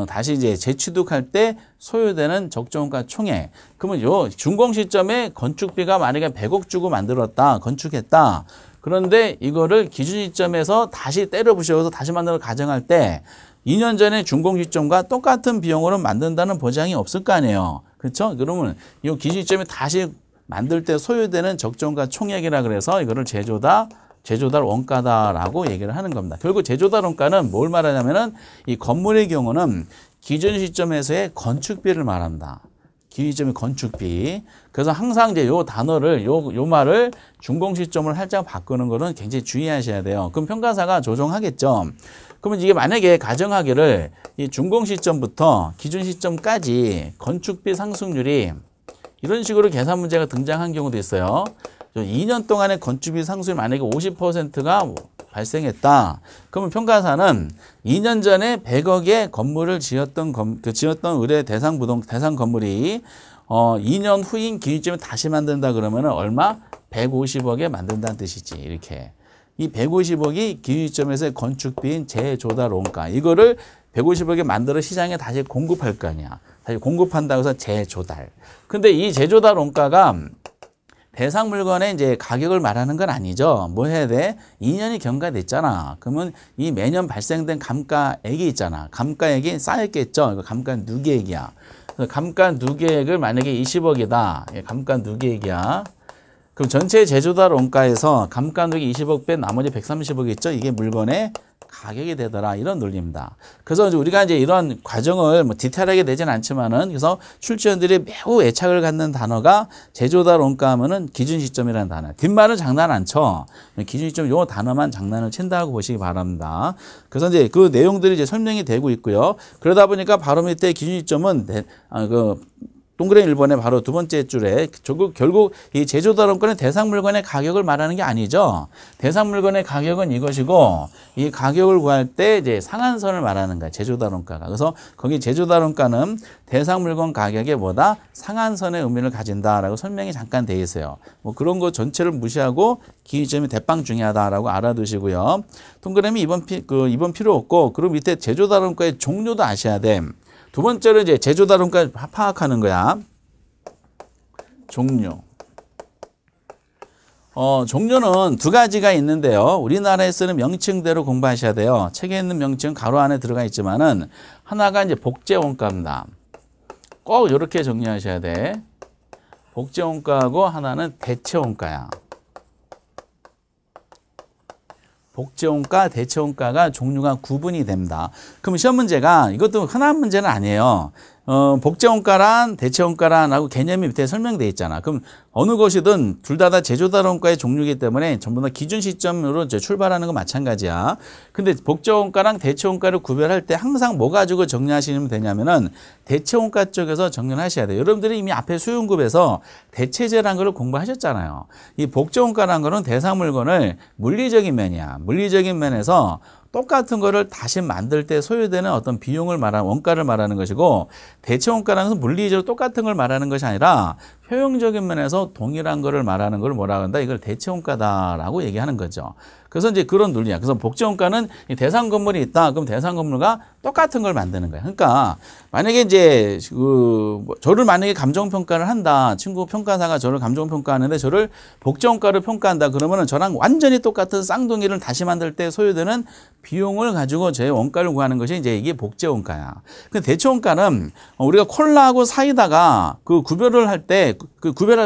Speaker 1: 다시 이제 재취득할 때 소요되는 적정가 총액. 그러면 요 준공 시점에 건축비가 만약에 100억 주고 만들었다, 건축했다. 그런데 이거를 기준 시점에서 다시 때려 부셔서 다시 만들어 가정할 때 2년 전에 준공 시점과 똑같은 비용으로 만든다는 보장이 없을 거 아니에요. 그렇죠? 그러면 이 기준 시점에 다시 만들 때 소요되는 적정가 총액이라 그래서 이거를 제조달 원가다라고 얘기를 하는 겁니다. 결국 제조달 원가는 뭘 말하냐면은 이 건물의 경우는 기준 시점에서의 건축비를 말합니다. 기준 시점의 건축비. 그래서 항상 이제 요 단어를 요 말을 준공 시점을 살짝 바꾸는 거는 굉장히 주의하셔야 돼요. 그럼 평가사가 조정하겠죠. 그러면 이게 만약에 가정하기를 이 준공 시점부터 기준 시점까지 건축비 상승률이 이런 식으로 계산 문제가 등장한 경우도 있어요. 2년 동안의 건축비 상승률이 만약에 50%가 발생했다. 그러면 평가사는 2년 전에 100억의 건물을 지었던 의뢰 대상 건물이 2년 후인 기준점에 다시 만든다 그러면 얼마? 150억에 만든다는 뜻이지. 이렇게. 이 150억이 기준점에서의 건축비인 재조달 원가. 이거를 150억에 만들어 시장에 다시 공급할 거 아니야. 다시 공급한다고 해서 재조달. 근데 이 재조달 원가가 대상 물건의 이제 가격을 말하는 건 아니죠. 뭐 해야 돼? 2년이 경과됐잖아. 그러면 이 매년 발생된 감가액이 있잖아. 감가액이 쌓였겠죠. 이거 감가 누계액이야. 감가 누계액을 만약에 20억이다. 감가 누계액이야. 그럼 전체 제조달 원가에서 감가 누계 20억 뺀 나머지 130억 있죠. 이게 물건의 가격이 되더라. 이런 논리입니다. 그래서 우리가 이제 이런 과정을 뭐 디테일하게 내진 않지만은 그래서 출제원들이 매우 애착을 갖는 단어가 제조달 원가 하면은 기준 시점이라는 단어. 뒷말은 장난 안 쳐. 기준 시점 요 단어만 장난을 친다고 보시기 바랍니다. 그래서 이제 그 내용들이 이제 설명이 되고 있고요. 그러다 보니까 바로 밑에 기준 시점은 동그라미 1번에 바로 두 번째 줄에 결국 이 제조달 원가는 대상 물건의 가격을 말하는 게 아니죠. 대상 물건의 가격은 이것이고 이 가격을 구할 때 이제 상한선을 말하는 거야. 제조달 원가가. 그래서 거기 제조달 원가는 대상 물건 가격에 뭐다? 상한선의 의미를 가진다라고 설명이 잠깐 돼 있어요. 뭐 그런 거 전체를 무시하고 기준점이 대빵 중요하다라고 알아두시고요. 동그라미 2번 필요 없고 그리고 밑에 제조달 원가의 종류도 아셔야 돼. 두 번째로 이제 제조달 원가 파악하는 거야. 종류. 종류는 두 가지가 있는데요. 우리나라에 쓰는 명칭대로 공부하셔야 돼요. 책에 있는 명칭은 가로 안에 들어가 있지만은 하나가 이제 복제 원가입니다. 꼭 이렇게 정리하셔야 돼. 복제 원가하고 하나는 대체 원가야. 복제원가, 대체원가가 종류가 구분이 됩니다. 그럼 시험 문제가 이것도 흔한 문제는 아니에요. 복제원가란 대체원가란 하고 개념이 밑에 설명되어 있잖아. 그럼 어느 것이든 둘 다 제조달 원가의 종류이기 때문에 전부 다 기준 시점으로 이제 출발하는 건 마찬가지야. 근데 복제원가랑 대체원가를 구별할 때 항상 뭐 가지고 정리하시면 되냐면은 대체원가 쪽에서 정리를 하셔야 돼요. 여러분들이 이미 앞에 수용급에서 대체제라는 걸 공부하셨잖아요. 이 복제원가라는 거는 대상 물건을 물리적인 면이야. 물리적인 면에서 똑같은 거를 다시 만들 때 소요되는 어떤 비용을 말하는 원가를 말하는 것이고 대체원가라는 것은 물리적으로 똑같은 걸 말하는 것이 아니라 효용적인 면에서 동일한 거를 말하는 걸 뭐라 한다? 이걸 대체원가다라고 얘기하는 거죠. 그래서 이제 그런 논리야. 그래서 복제원가는 대상 건물이 있다. 그럼 대상 건물과 똑같은 걸 만드는 거야. 그러니까 만약에 이제 저를 만약에 감정평가를 한다. 친구 평가사가 저를 감정평가하는데 저를 복제원가로 평가한다. 그러면은 저랑 완전히 똑같은 쌍둥이를 다시 만들 때 소요되는 비용을 가지고 제 원가를 구하는 것이 이제 이게 복제원가야. 근데 대체원가는 우리가 콜라하고 사이다가 그 구별을 할 때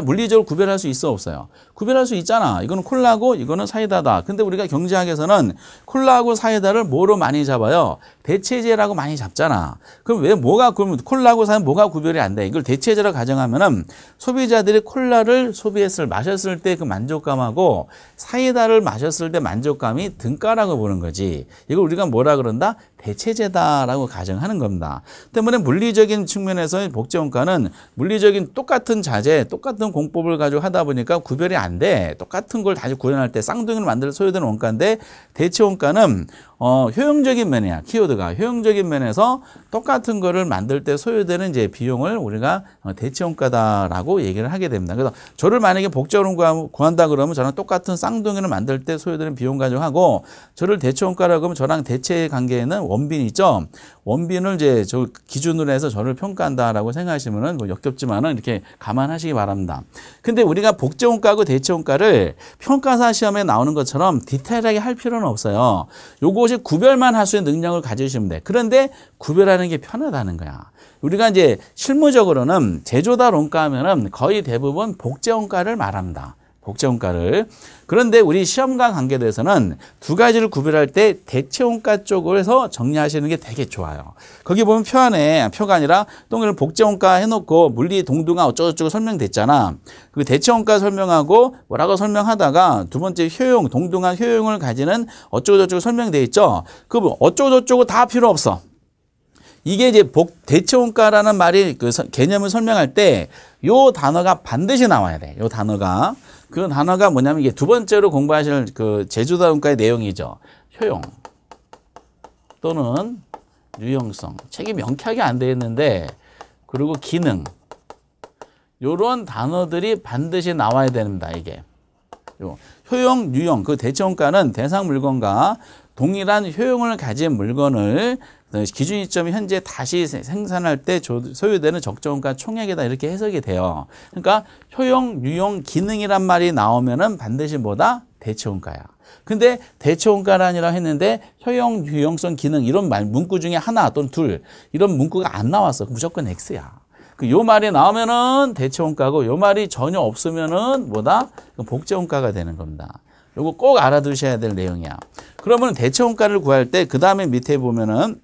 Speaker 1: 물리적으로 구별할 수 있어 없어요? 구별할 수 있잖아. 이거는 콜라고 이거는 사이다다. 근데 우리가 경제학에서는 콜라하고 사이다를 뭐로 많이 잡아요? 대체제라고 많이 잡잖아. 그럼 그럼 콜라하고 사이다 뭐가 구별이 안 돼? 이걸 대체제라고 가정하면은 소비자들이 콜라를 마셨을 때 그 만족감하고 사이다를 마셨을 때 만족감이 등가라고 보는 거지. 이걸 우리가 뭐라 그런다? 대체제다라고 가정하는 겁니다. 때문에 물리적인 측면에서의 복제원가는 물리적인 똑같은 자재, 똑같은 공법을 가지고 하다 보니까 구별이 안 돼. 똑같은 걸 다시 구현할 때 쌍둥이를 만들 소요되는 원가인데 대체원가는 효용적인 면이야. 키워드가 효용적인 면에서 똑같은 거를 만들 때 소요되는 이제 비용을 우리가 대체원가다라고 얘기를 하게 됩니다. 그래서 저를 만약에 복제원가 구한다 그러면 저랑 똑같은 쌍둥이를 만들 때 소요되는 비용 가지고 하고 저를 대체원가라고 하면 저랑 대체 관계에는 원빈이 있죠. 원빈을 이제 저 기준으로 해서 저를 평가한다라고 생각하시면은 뭐 역겹지만은 이렇게 감안하시기 바랍니다. 근데 우리가 복제원가하고 대체원가를 평가사 시험에 나오는 것처럼 디테일하게 할 필요는 없어요. 요것이 구별만 할 수 있는 능력을 가지시면 돼. 그런데 구별하는 게 편하다는 거야. 우리가 이제 실무적으로는 제조달 원가 하면은 거의 대부분 복제원가를 말합니다. 복제원가를. 그런데 우리 시험과 관계돼서는 두 가지를 구별할 때 대체원가 쪽으로 정리하시는 게 되게 좋아요. 거기 보면 표 안에 표가 아니라 동그란 복제원가 해놓고 물리 동등화 어쩌고저쩌고 설명됐잖아. 그 대체원가 설명하고 뭐라고 설명하다가 두 번째 효용, 동등화 효용을 가지는 어쩌고저쩌고 설명돼 있죠. 그 어쩌고저쩌고 다 필요 없어. 이게 이제 대체원가라는 말이 그 개념을 설명할 때 요 단어가 반드시 나와야 돼. 요 단어가. 그 단어가 뭐냐면 이게 두 번째로 공부하실 그 제조달 원가의 내용이죠. 효용 또는 유용성. 책이 명쾌하게 안 되어 있는데 그리고 기능. 요런 단어들이 반드시 나와야 됩니다. 이게. 효용, 유용. 그 대체원가는 대상 물건과 동일한 효용을 가진 물건을 기준 이점이 현재 다시 생산할 때 소요되는 적정원가 총액이다 이렇게 해석이 돼요. 그러니까 효용, 유용, 기능이란 말이 나오면은 반드시 뭐다? 대체원가야. 근데 대체원가라니라 했는데 효용, 유용성, 기능 이런 문구 중에 하나 또는 둘 이런 문구가 안 나왔어. 무조건 X야. 요 말이 나오면은 대체원가고 요 말이 전혀 없으면은 뭐다? 복제원가가 되는 겁니다. 요거 꼭 알아두셔야 될 내용이야. 그러면 대체원가를 구할 때 그 다음에 밑에 보면은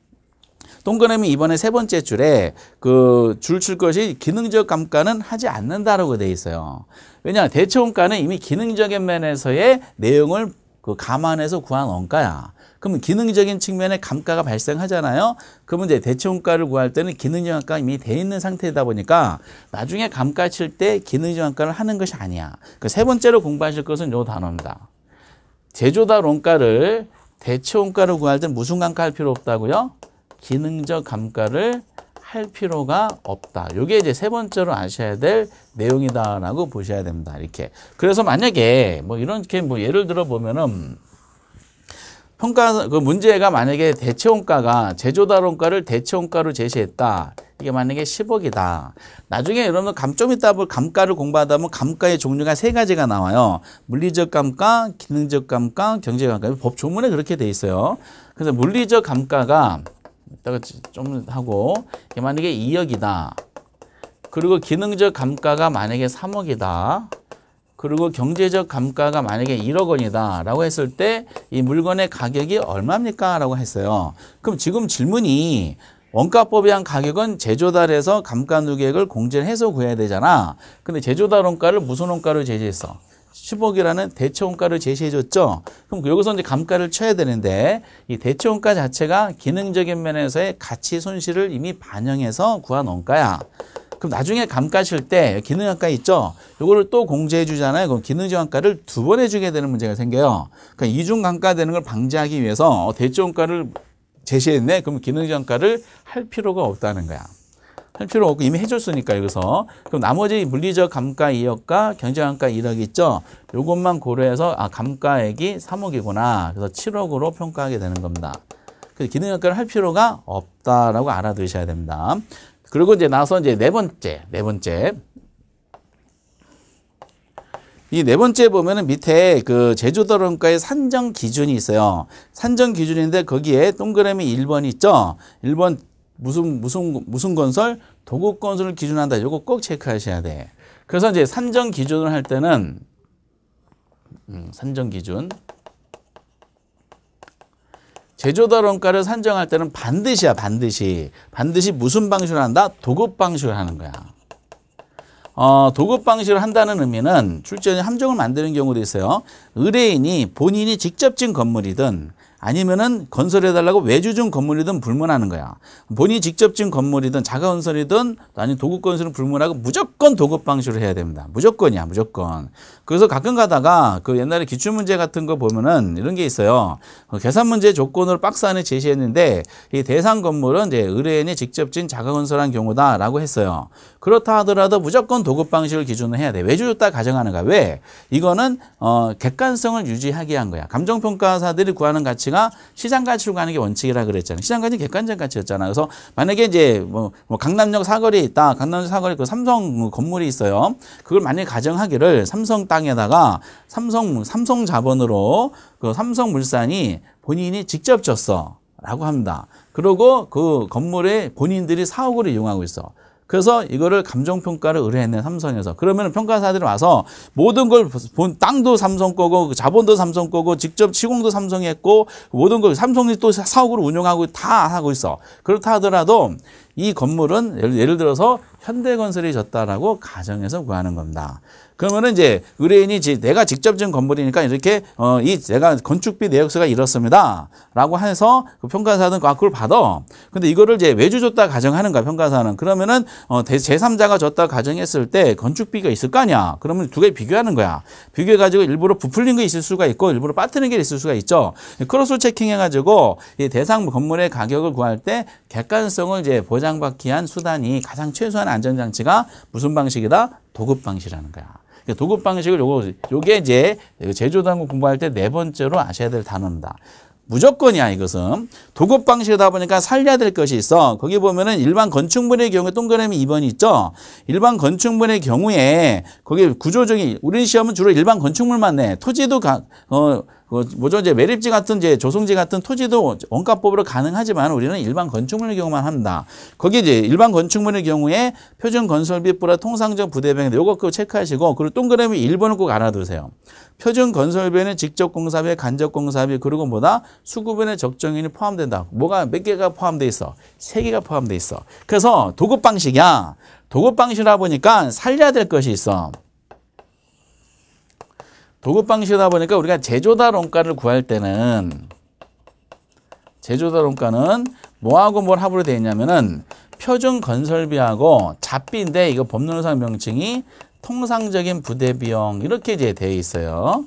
Speaker 1: 동그라미 이번에 세 번째 줄에 그 줄 칠 것이 기능적 감가는 하지 않는다라고 돼 있어요. 왜냐? 대체원가는 이미 기능적인 면에서의 내용을 감안해서 구한 원가야. 그러면 기능적인 측면에 감가가 발생하잖아요. 그러면 이제 대체원가를 구할 때는 기능적 감가가 이미 돼 있는 상태다 보니까 나중에 감가 칠 때 기능적 감가를 하는 것이 아니야. 그 세 번째로 공부하실 것은 요 단어입니다. 제조달 원가를 대체원가를 구할 때는 무슨 감가 할 필요 없다고요? 기능적 감가를 할 필요가 없다. 이게 이제 세 번째로 아셔야 될 내용이다라고 보셔야 됩니다. 이렇게. 그래서 만약에 뭐 이렇게 뭐 예를 들어 보면은 평가 그 문제가 만약에 대체원가가 제조달 원가를 대체원가로 제시했다. 이게 만약에 10억이다. 나중에 여러분 좀 이따 감가를 공부하다 보면 감가의 종류가 세 가지가 나와요. 물리적 감가, 기능적 감가, 경제적 감가. 법 조문에 그렇게 돼 있어요. 그래서 물리적 감가가 이따가 좀 하고 만약에 2억이다. 그리고 기능적 감가가 만약에 3억이다. 그리고 경제적 감가가 만약에 1억 원이다 라고 했을 때 이 물건의 가격이 얼마입니까? 라고 했어요. 그럼 지금 질문이 원가법에 한 가격은 제조달에서 감가 누계액을 공제해서 구해야 되잖아. 근데 제조달 원가를 무슨 원가로 제시했어? 10억이라는 대체원가를 제시해줬죠. 그럼 여기서 이제 감가를 쳐야 되는데 이 대체원가 자체가 기능적인 면에서의 가치 손실을 이미 반영해서 구한 원가야. 그럼 나중에 감가 칠 때 기능감가 있죠. 요거를 또 공제해 주잖아요. 그럼 기능적 감가를 두 번 해주게 되는 문제가 생겨요. 그러니까 이중 감가되는 걸 방지하기 위해서 대체원가를 제시했네. 그럼 기능적 감가를 할 필요가 없다는 거야. 할 필요 없고 이미 해줬으니까 여기서. 그럼 나머지 물리적 감가 2억과 경제적 감가 1억 있죠. 요것만 고려해서 감가액이 3억이구나. 그래서 7억으로 평가하게 되는 겁니다. 그래서 기능적 감가를 할 필요가 없다라고 알아두셔야 됩니다. 그리고 이제 나서 이제 네 번째. 이 네 번째 보면은 밑에 그 제조달 원가의 산정 기준이 있어요. 산정 기준인데 거기에 동그라미 1번 있죠. 1번 무슨 건설? 도급 건설을 기준한다. 이거 꼭 체크하셔야 돼. 그래서 이제 산정 기준을 할 때는 산정 기준. 제조달 원가를 산정할 때는 반드시야, 반드시 무슨 방식으로 한다? 도급 방식으로 하는 거야. 도급 방식으로 한다는 의미는 출전에 함정을 만드는 경우도 있어요. 의뢰인이 본인이 직접 진 건물이든 아니면은 건설해달라고 외주 준 건물이든 불문하는 거야. 본인이 직접 진 건물이든 자가건설이든 아니면 도급건설은 불문하고 무조건 도급 방식으로 해야 됩니다. 무조건이야, 무조건. 그래서 가끔 가다가 그 옛날에 기출문제 같은 거 보면은 이런 게 있어요. 계산문제 조건으로 박스 안에 제시했는데 이 대상 건물은 이제 의뢰인이 직접 진 자가건설한 경우다라고 했어요. 그렇다 하더라도 무조건 도급 방식을 기준으로 해야 돼. 외주 줬다 가정하는 거야. 왜? 이거는 객관성을 유지하게 한 거야. 감정평가사들이 구하는 가치가 시장 가치로 가는 게 원칙이라 그랬잖아요. 시장 가치는 객관적 가치였잖아. 그래서 만약에 이제 뭐 강남역 사거리에 있다. 강남역 사거리에 그 삼성 건물이 있어요. 그걸 만약에 가정하기를 삼성 땅에다가 삼성 자본으로 그 삼성물산이 본인이 직접 졌어. 라고 합니다. 그리고 그 건물에 본인들이 4억으로 이용하고 있어. 그래서 이거를 감정평가를 의뢰했네, 삼성에서. 그러면 평가사들이 와서 모든 걸 땅도 삼성 거고, 자본도 삼성 거고, 직접 시공도 삼성이 했고, 모든 걸 삼성이 또 사옥으로 운영하고 다 하고 있어. 그렇다 하더라도 이 건물은 예를 들어서 현대건설이 졌다라고 가정해서 구하는 겁니다. 그러면은 이제 의뢰인이 내가 직접 지은 건물이니까 이렇게 내가 건축비 내역서가 이렇습니다. 라고 해서 그 평가사는 그걸 받아. 근데 이거를 이제 외주 줬다 가정하는 거야, 평가사는. 그러면은 제3자가 줬다 가정했을 때 건축비가 있을 거 아니야. 그러면 두 개 비교하는 거야. 비교해 가지고 일부러 부풀린 게 있을 수가 있고 일부러 빠뜨린 게 있을 수가 있죠. 크로스 체킹해 가지고 이 대상 건물의 가격을 구할 때 객관성을 이제 보장받기 위한 수단이 가장 최소한 안전장치가 무슨 방식이다? 도급 방식이라는 거야. 도급 방식을 요게 이제 제조단고 공부할 때 네 번째로 아셔야 될 단어입니다. 무조건이야, 이것은. 도급 방식이다 보니까 살려야 될 것이 있어. 거기 보면은 일반 건축물의 경우에 동그라미 2번이 있죠. 일반 건축물의 경우에 거기 구조적인 우리 시험은 주로 일반 건축물만 내. 토지도 뭐죠? 이제 매립지 같은 이제 조성지 같은 토지도 원가법으로 가능하지만 우리는 일반 건축물의 경우만 합니다. 거기 이제 일반 건축물의 경우에 표준 건설비 플러스 통상적 부대비용 요거 꼭 체크하시고 그리고 동그라미 1번을 꼭 알아두세요. 표준 건설비에는 직접 공사비, 간접 공사비 그리고 뭐다? 수급원의 적정인이 포함된다. 뭐가 몇 개가 포함돼 있어? 3개가 포함돼 있어. 그래서 도급 방식이야. 도급 방식이라 보니까 살려야 될 것이 있어. 도급 방식이다 보니까 우리가 제조다론가를 구할 때는 제조다론가는 뭐하고 뭘 합으로 되어 있냐면은 표준 건설비하고 잡비인데 이거 법률상 명칭이 통상적인 부대비용 이렇게 이제 되어 있어요.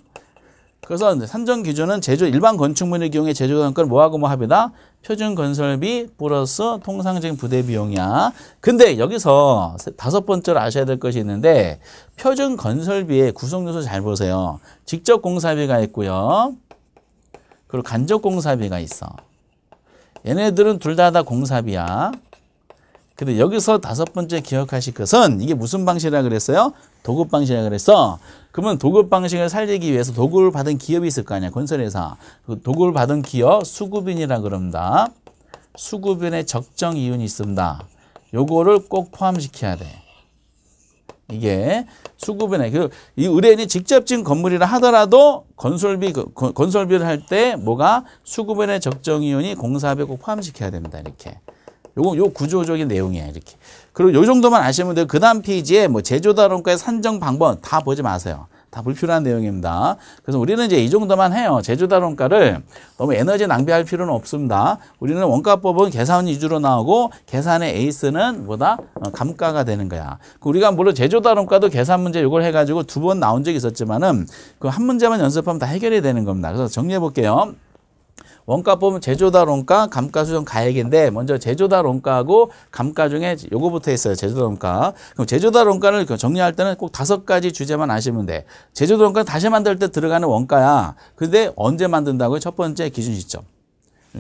Speaker 1: 그래서 산정 기준은 일반 건축물의 경우에 제조다론가는 뭐하고 뭐 합이다? 표준 건설비 플러스 통상적인 부대비용이야. 근데 여기서 5번째로 아셔야 될 것이 있는데 표준 건설비의 구성요소 잘 보세요. 직접 공사비가 있고요. 그리고 간접 공사비가 있어. 얘네들은 둘 다 공사비야. 근데 여기서 5번째 기억하실 것은 이게 무슨 방식이라 그랬어요? 도급 방식이라 그랬어. 그러면 도급 방식을 살리기 위해서 도급을 받은 기업이 있을 거 아니야. 건설회사. 그 도급을 받은 기업 수급인이라 그럽니다. 수급인의 적정 이윤이 있습니다. 요거를 꼭 포함시켜야 돼. 이게 수급인의 이 의뢰인이 직접 지은 건물이라 하더라도 건설비를 할 때 뭐가 수급인의 적정 이윤이 공사비에 꼭 포함시켜야 됩니다. 이렇게. 요 구조적인 내용이에요, 이렇게. 그리고 요 정도만 아시면 돼요. 그 다음 페이지에 뭐 제조다론가의 산정 방법 다 보지 마세요. 다 불필요한 내용입니다. 그래서 우리는 이제 이 정도만 해요. 제조다론가를 너무 에너지 낭비할 필요는 없습니다. 우리는 원가법은 계산 위주로 나오고 계산의 에이스는 뭐다? 감가가 되는 거야. 우리가 물론 제조다론가도 계산 문제 이걸 해가지고 2번 나온 적이 있었지만은 그 한 문제만 연습하면 다 해결이 되는 겁니다. 그래서 정리해 볼게요. 원가법은 제조다론가, 감가수정 가액인데 먼저 제조다론가하고 감가 중에 요거부터 있어요. 제조다론가. 그럼 제조다론가를 정리할 때는 꼭 5가지 주제만 아시면 돼. 제조다론가는 다시 만들 때 들어가는 원가야. 근데 언제 만든다고요? 첫 번째 기준 시점.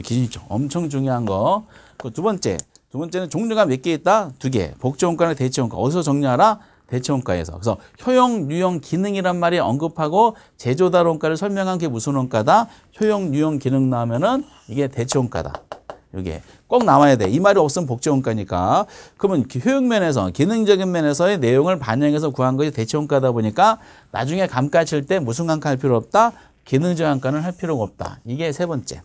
Speaker 1: 기준 시점. 엄청 중요한 거. 그 두 번째는 종류가 몇 개 있다? 2개. 복제원가나 대체원가. 어디서 정리하라? 대체원가에서. 그래서 효용, 유형, 기능이란 말이 언급하고 제조다론가를 설명한 게 무슨 원가다? 효용, 유형, 기능 나오면은 이게 대체원가다. 이게 꼭 나와야 돼. 이 말이 없으면 복제원가니까. 그러면 효용면에서, 기능적인 면에서의 내용을 반영해서 구한 것이 대체원가다 보니까 나중에 감가 칠 때 무슨 감가 할 필요 없다? 기능적 감가는 할 필요가 없다. 이게 3번째.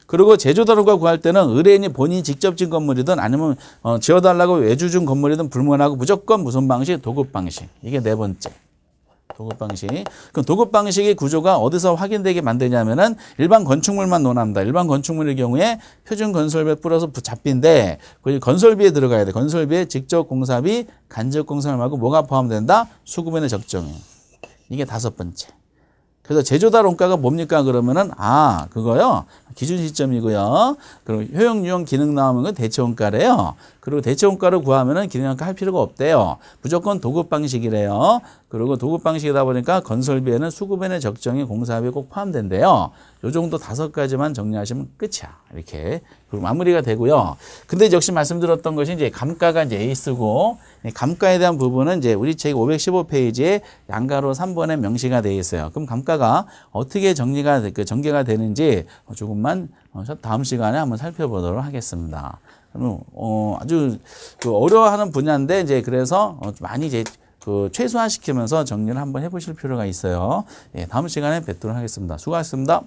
Speaker 1: 그리고 제조다론가 구할 때는 의뢰인이 본인이 직접 지은 건물이든 아니면 지어달라고 외주 준 건물이든 불문하고 무조건 무슨 방식? 도급 방식. 이게 4번째. 도급 방식. 그럼 도급 방식의 구조가 어디서 확인되게 만드냐면은 일반 건축물만 논합니다. 일반 건축물의 경우에 표준 건설비 플러스 잡비인데 그 건설비에 들어가야 돼. 건설비에 직접 공사비, 간접 공사비 말고 뭐가 포함된다? 수급인의 적정이에요. 이게 5번째. 그래서 제조다론가가 뭡니까? 그러면은, 그거요. 기준 시점이고요. 그리고 효용, 유형, 기능 나오면 건 대체원가래요. 그리고 대체원가를 구하면은 기능평가 할 필요가 없대요. 무조건 도급 방식이래요. 그리고 도급 방식이다 보니까 건설비에는 수급인의 적정이 공사비에 꼭 포함된대요. 요 정도 5가지만 정리하시면 끝이야. 이렇게. 그리고 마무리가 되고요. 근데 역시 말씀드렸던 것이 이제 감가가 이제 에이스고, 감가에 대한 부분은 이제 우리 책 515페이지에 양가로 3번에 명시가 되어 있어요. 그럼 감가가 어떻게 전개가 되는지 조금만 다음 시간에 한번 살펴보도록 하겠습니다. 아주 어려워하는 분야인데 이제 그래서 많이 이제 최소화시키면서 정리를 한번 해보실 필요가 있어요. 예, 다음 시간에 뵙도록 하겠습니다. 수고하셨습니다.